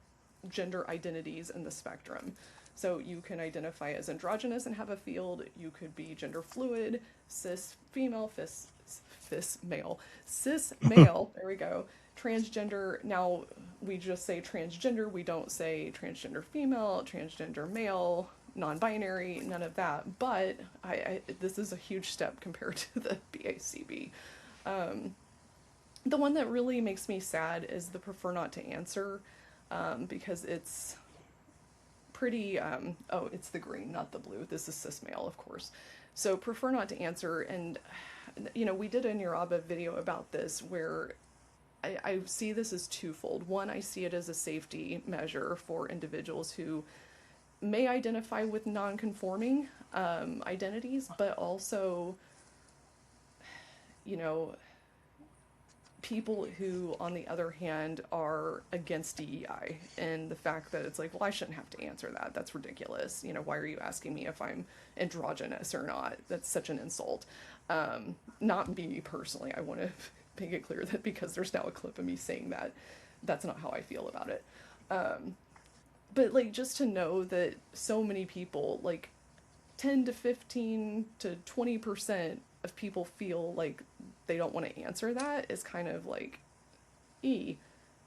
gender identities in the spectrum. So you can identify as androgynous and have a field. You could be gender fluid, cis female, cis male. There we go. Transgender. Now we just say transgender. We don't say transgender female, transgender male, non-binary, none of that. But this is a huge step compared to the BACB. The one that really makes me sad is the prefer not to answer, because it's pretty. Oh, it's the green, not the blue. This is cis male, of course. So prefer not to answer, and we did a Niraba video about this where I see this as twofold. One, I see it as a safety measure for individuals who may identify with non-conforming identities, but also, you know, people who, on the other hand, are against DEI and the fact that it's like, well, I shouldn't have to answer that. That's ridiculous. Why are you asking me if I'm androgynous or not? That's such an insult. Not me personally. I want to make it clear that because there's now a clip of me saying that, that's not how I feel about it. But like just to know that so many people, like 10 to 15 to 20% of people feel like they don't want to answer that is kind of like e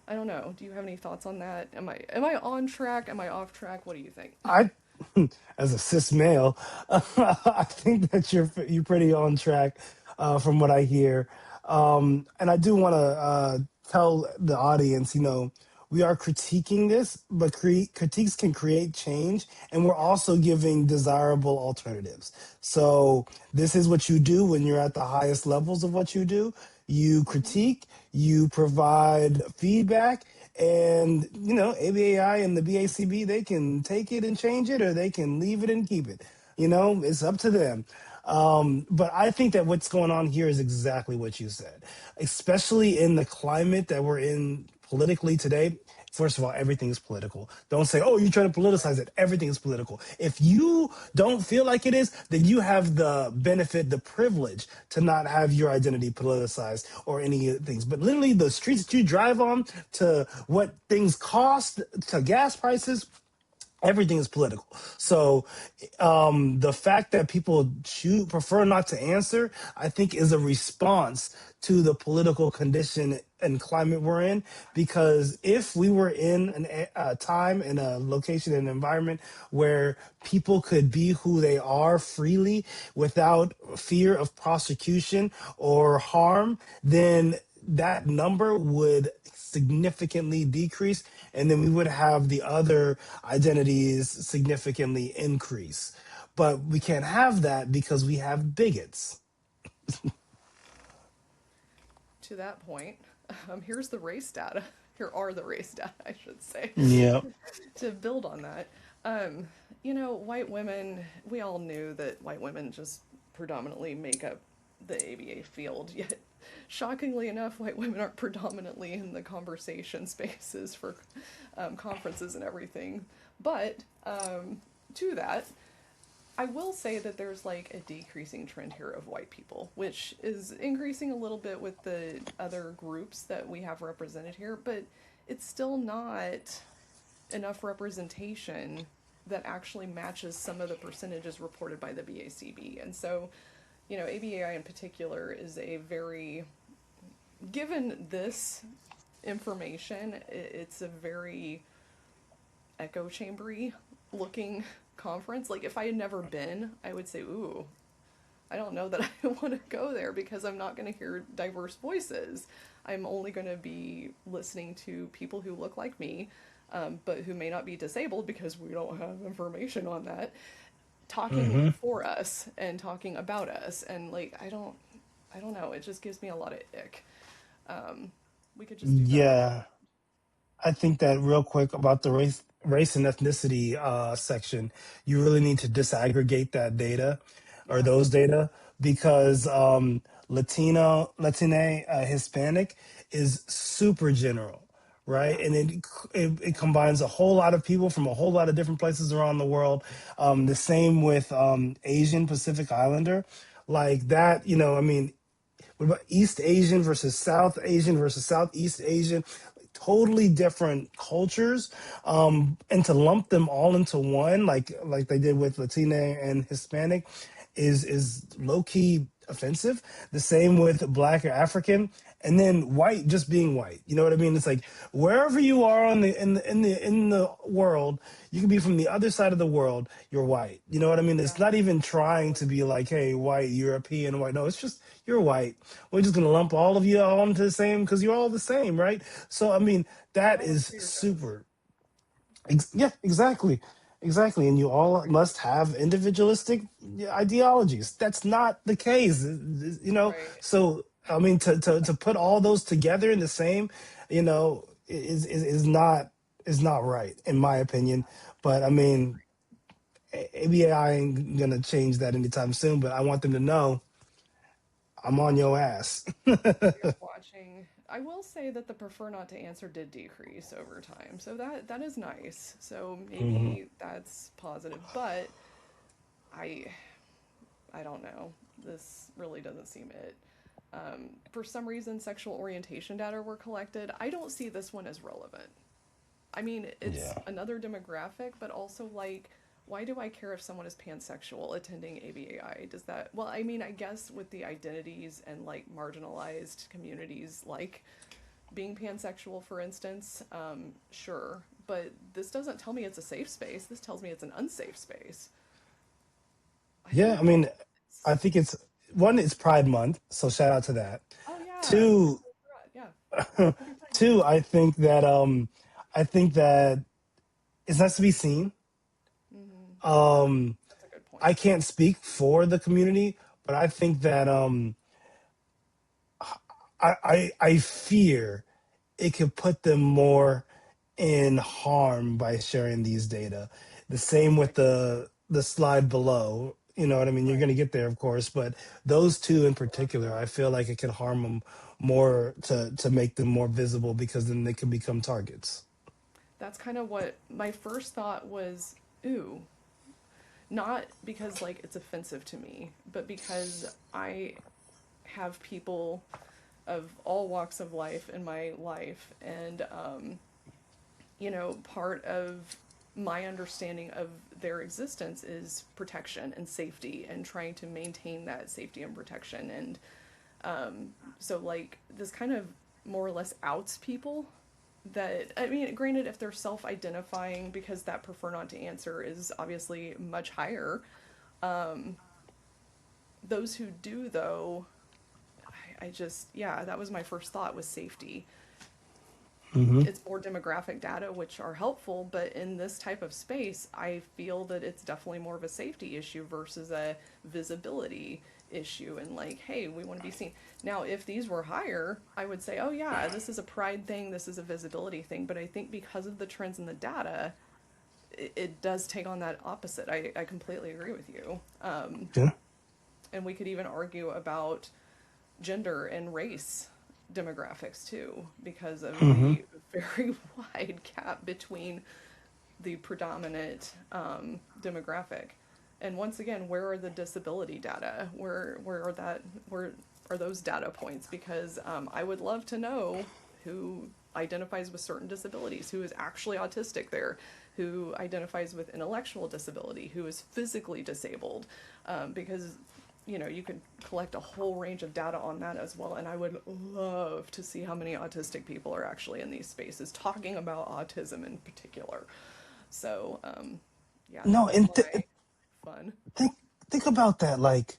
I don't know. Do you have any thoughts on that? Am I on track? Am I off track? What do you think? I, as a cis male, I think that you're pretty on track from what I hear. And I do want to tell the audience, we are critiquing this, but critiques can create change, and we're also giving desirable alternatives. So this is what you do when you're at the highest levels of what you do. You Mm-hmm. critique, you provide feedback, and ABAI and the BACB, they can take it and change it, or they can leave it and keep it. It's up to them. But I think that what's going on here is exactly what you said, especially in the climate that we're in politically today. first of all, everything is political. Don't say, oh, you're trying to politicize it. Everything is political. If you don't feel like it is, then you have the benefit, the privilege to not have your identity politicized or any things. But literally, the streets that you drive on, to what things cost, to gas prices, everything is political. So the fact that people prefer not to answer, I think, is a response to the political condition and climate we're in. Because if we were in a time and a location and environment where people could be who they are freely without fear of prosecution or harm, then that number would significantly decrease, and then we would have the other identities significantly increase. But we can't have that because we have bigots. To that point, here's the race data. Here are the race data, I should say, Yeah. to build on that. Um, white women, we all knew that white women just predominantly make up the ABA field, yet shockingly enough, white women aren't predominantly in the conversation spaces for conferences and everything. But to that, I will say that there's like a decreasing trend here of white people, which is increasing a little bit with the other groups that we have represented here, but it's still not enough representation that actually matches some of the percentages reported by the BACB. And so, ABAI in particular is a very, given this information, it's a very echo chambery looking conference. Like if I had never been, I would say, ooh, I don't know that I want to go there because I'm not going to hear diverse voices. I'm only going to be listening to people who look like me, but who may not be disabled because we don't have information on that, talking Hmm. for us and talking about us. And like, I don't know. It just gives me a lot of ick. We could just do better. Yeah. I think that real quick about the race and ethnicity section, you really need to disaggregate that data or Yeah. those data, because Latine, Hispanic is super general, right? Yeah. And it combines a whole lot of people from a whole lot of different places around the world. The same with Asian Pacific Islander, like that. I mean, what about East Asian versus South Asian versus Southeast Asian? Like, totally different cultures, and to lump them all into one, like they did with Latina and Hispanic, is low key offensive. The same with Black or African, and then white just being white. You know what I mean? It's like wherever you are on the in the world, you can be from the other side of the world. You're white. You know what I mean? Yeah. It's not even trying to be like, hey, white, European, white. No, it's just you're white. We're just gonna lump all of you all into the same because you're all the same, right? So I mean, that Don't look is for your toes. super. Yeah, exactly. Exactly. And you all must have individualistic ideologies. That's not the case, Right. So, I mean, to put all those together in the same, is not right, in my opinion. But I mean, ABA ain't going to change that anytime soon. But I want them to know I'm on your ass. We are watching. I will say that the prefer not to answer did decrease over time, so that is nice. So Hmm. maybe that's positive, but I I don't know. This really doesn't seem it. For some reason, sexual orientation data were collected. I don't see this one as relevant. I mean, it's Yeah. another demographic, but also like, why do I care if someone is pansexual attending ABAI? Does that, well, I mean, I guess with the identities and like marginalized communities, like being pansexual, for instance, sure. But this doesn't tell me it's a safe space. This tells me it's an unsafe space. I don't Yeah. I know. mean, I think it's one, it's Pride Month. So shout out to that. Oh, yeah. I Two, totally forgot. Yeah. Happy Pride Month. two, I think that it has to be seen. Mm-hmm. Um, That's a good point. I can't speak for the community, but I think that I fear it could put them more in harm by sharing these data. The same I with the slide below. You know what I mean? You're going right. to get there, of course, but those two in particular, I feel like it can harm them more, to make them more visible, because then they can become targets. that's kind of what my first thought was. Ooh, not because like it's offensive to me, but because I have people of all walks of life in my life, and part of my understanding of their existence is protection and safety and trying to maintain that safety and protection. And so, like, this kind of more or less outs people that, I mean, granted, if they're self identifying, because that prefer not to answer is obviously much higher. Those who do, though, I just, yeah, that was my first thought was safety. Hmm. It's more demographic data, which are helpful, but in this type of space, I feel that it's definitely more of a safety issue versus a visibility issue. And like, hey, we want to be seen. Now, if these were higher, I would say, oh, yeah, this is a pride thing, this is a visibility thing. But I think because of the trends in the data, it does take on that opposite. I completely agree with you. Yeah. And we could even argue about gender and race demographics too, because of Hmm. the very wide gap between the predominant demographic. And once again, where are the disability data? Where are those data points? Because I would love to know who identifies with certain disabilities, who is actually autistic there, who identifies with intellectual disability, who is physically disabled, because you could collect a whole range of data on that as well. And I would love to see how many autistic people are actually in these spaces talking about autism in particular. So, yeah, No, that's and my fun. think think about that. Like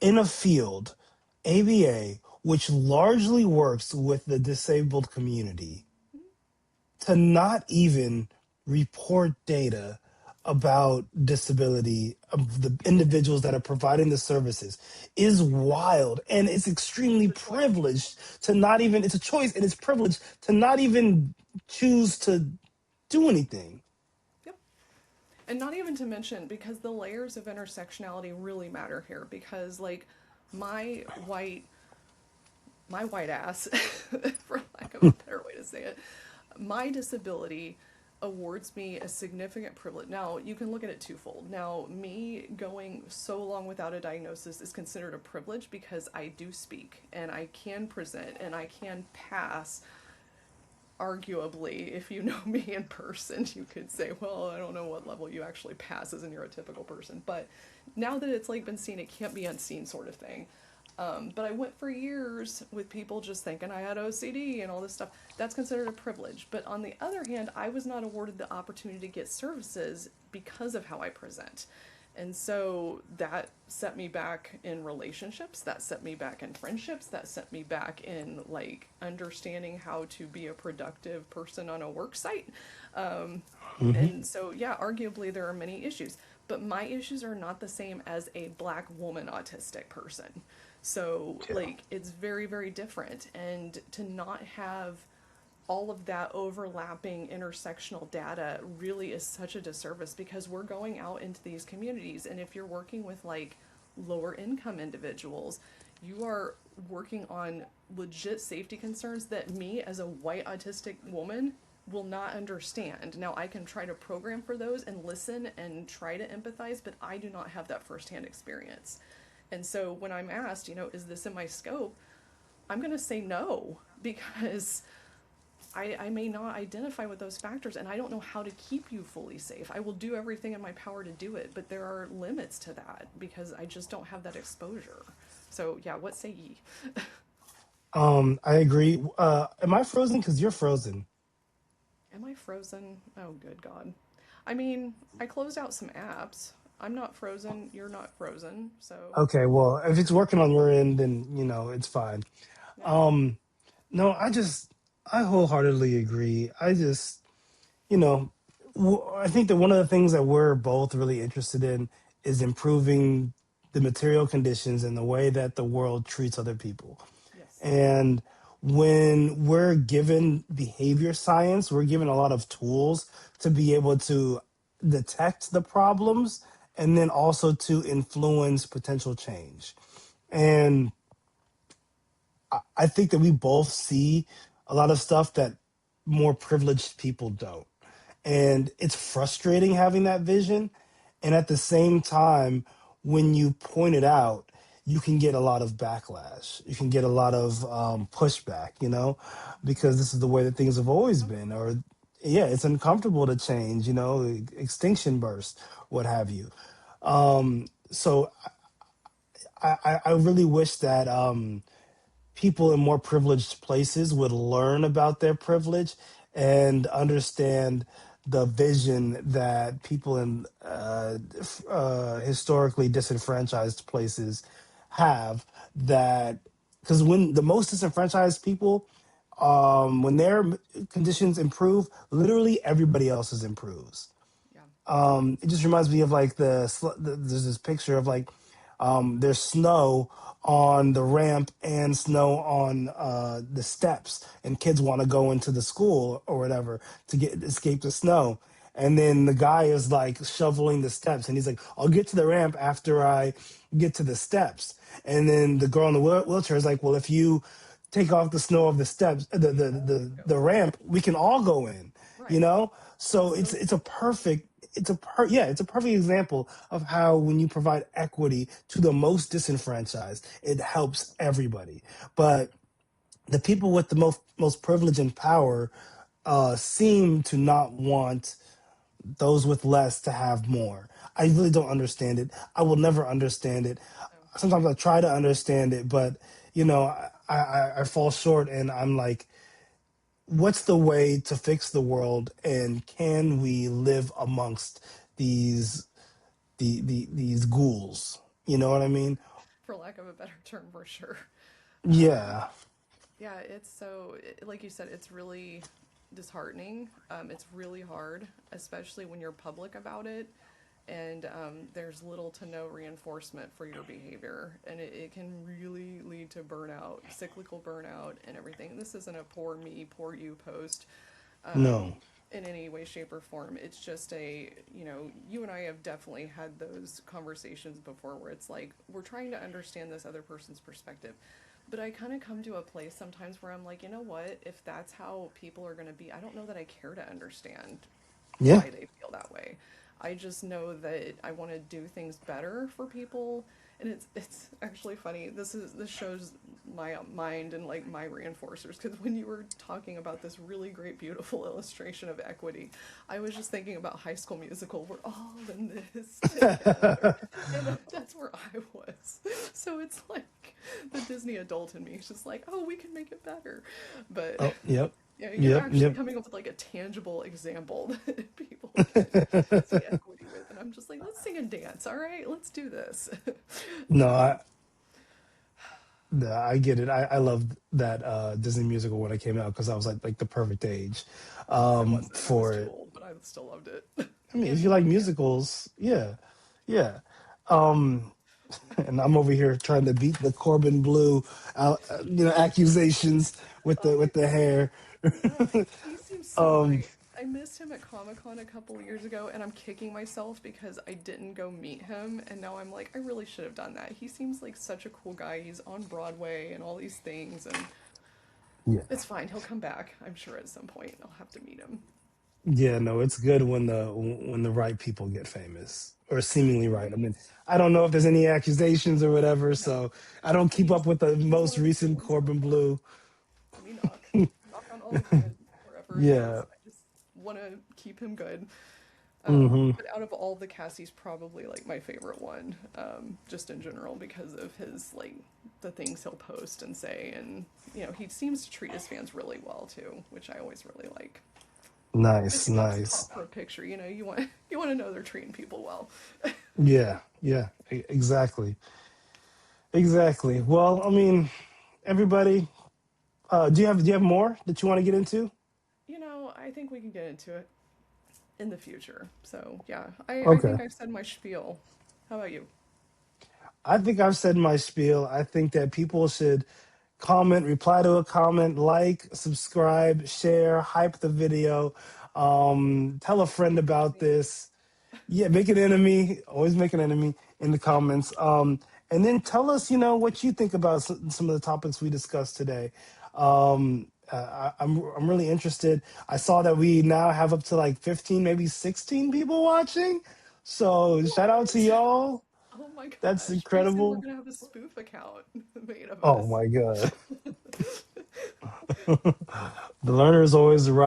in a field, ABA, which largely works with the disabled community, to not even report data about disability of the individuals that are providing the services is wild, and it's extremely It's a choice. privileged to not even, it's a choice and it's privileged to not even choose to do anything. Yep. And not even to mention, because the layers of intersectionality really matter here, because like my white my white ass, for lack of a better way to say it, my disability awards me a significant privilege. Now, you can look at it twofold. Now, me going so long without a diagnosis is considered a privilege because I do speak and I can present and I can pass. Arguably, if you know me in person, you could say, well, I don't know what level you actually pass as a neurotypical person. But now that it's like been seen, it can't be unseen, sort of thing. But I went for years with people just thinking I had OCD and all this stuff. That's considered a privilege. But on the other hand, I was not awarded the opportunity to get services because of how I present. And so that set me back in relationships, that set me back in friendships, that set me back in like understanding how to be a productive person on a work site. Um, Hmm. and so, yeah, arguably there are many issues, but my issues are not the same as a black woman autistic person. So, Yeah. like, it's very, very different. And to not have all of that overlapping intersectional data really is such a disservice because we're going out into these communities. And if you're working with like lower income individuals, you are working on legit safety concerns that me as a white autistic woman will not understand. Now, I can try to program for those and listen and try to empathize, but I do not have that firsthand experience. And so when I'm asked, is this in my scope? I'm going to say no because I may not identify with those factors and I don't know how to keep you fully safe. I will do everything in my power to do it, but there are limits to that because I just don't have that exposure. So, yeah, what say ye? I agree. Am I frozen? Because you're frozen. Am I frozen? Oh, good God. I mean, I closed out some apps. I'm not frozen. You're not frozen. So, Okay, well, if it's working on your end, then it's fine. yeah. Um, no, I wholeheartedly agree. You know, I think that one of the things that we're both really interested in is improving the material conditions and the way that the world treats other people. Yes. And when we're given behavior science, we're given a lot of tools to be able to detect the problems and then also to influence potential change. And I think that we both see a lot of stuff that more privileged people don't. and it's frustrating having that vision. And at the same time, when you point it out, you can get a lot of backlash. You can get a lot of pushback, because this is the way that things have always been. Or, yeah, it's uncomfortable to change, extinction burst, what have you. So I really wish that people in more privileged places would learn about their privilege and understand the vision that people in historically disenfranchised places have, that because when the most disenfranchised people, when their conditions improve, literally everybody else's improves. Yeah. It just reminds me of like there's this picture of like there's snow on the ramp and snow on the steps, and kids want to go into the school or whatever to get escape the snow. And then the guy is like shoveling the steps, and he's like, "I'll get to the ramp after I get to the steps." And then the girl in the wheelchair is like, "Well, if you take off the snow of the steps, the Go. ramp, we can all go in." You Right. know, so So it's a perfect example of how when you provide equity to the most disenfranchised, it helps everybody. But the people with the most privilege and power seem to not want those with less to have more. I really don't understand it. I will never understand it. no. Sometimes I try to understand it, but I fall short, and I'm like, what's the way to fix the world, and can we live amongst these these ghouls? You know what I mean? For lack of a better term, for sure. Um, Yeah. yeah, like you said, it's really disheartening. It's really hard, especially when you're public about it, and there's little to no reinforcement for your behavior, and it can really lead to burnout, cyclical burnout, and everything. This isn't a poor me, poor you post No. in any way, shape, or form. It's just you and I have definitely had those conversations before where it's like, we're trying to understand this other person's perspective. But I kind of come to a place sometimes where I'm like, you know what? If that's how people are going to be, I don't know that I care to understand Yeah. why they feel that way. I just know that I want to do things better for people, and it's actually funny. This shows my mind and like my reinforcers, because when you were talking about this really great, beautiful illustration of equity, I was just thinking about High School Musical. We're all in this together, and that's where I was. So it's like the Disney adult in me is just like, oh, we can make it better, but Oh, yep. yeah, you're Yep. actually Yep. coming up with like a tangible example that people can see equity with, and I'm just like, let's sing and dance, all right? Let's do this. No, um, I get it. I loved that Disney musical when it came out because I was like the perfect age I wasn't. I was for too it. old, but I still loved it. I mean, if And you like now, yeah. musicals, yeah, yeah. Um, and I'm over here trying to beat the Corbin Blue, accusations with Oh my the god. hair. Yeah, he seems so um, great. I missed him at Comic Con a couple years ago, and I'm kicking myself because I didn't go meet him, and now I'm like, I really should have done that. He seems like such a cool guy. He's on Broadway and all these things, and yeah, it's fine. He'll come back, I'm sure, at some point. I'll have to meet him. yeah. No, it's good when the right people get famous or seemingly right. I mean, Right? I don't know if there's any accusations or whatever, No. so I don't And keep up with the he's one most of the good recent ones so Corbin far. Blue. Let me knock. Knock on all good wherever he is. Yeah. I just want to keep him good. Hmm. But out of all the cast, he's probably like my favorite one, just in general because of his like the things he'll post and say, and he seems to treat his fans really well too, which I always really like. Nice, Because he wants to nice. pop for a picture, you want you want to know they're treating people well. Yeah, yeah, exactly. Exactly. Well, I mean, everybody, do you have more that you want to get into? I think we can get into it in the future. So yeah, I Okay. think I've said my spiel. How about you? I think I've said my spiel. I think that people should comment, reply to a comment, like, subscribe, share, hype the video, tell a friend Make an about enemy. this. Yeah, make an enemy. Always make an enemy in the comments. And then tell us, what you think about some of the topics we discussed today. I'm really interested. I saw that we now have up to like 15, maybe 16 people watching. So shout out to What? y'all. Oh my That's gosh. Pretty soon we're incredible. gonna have a spoof account made of Oh us. my God. The learner is always right.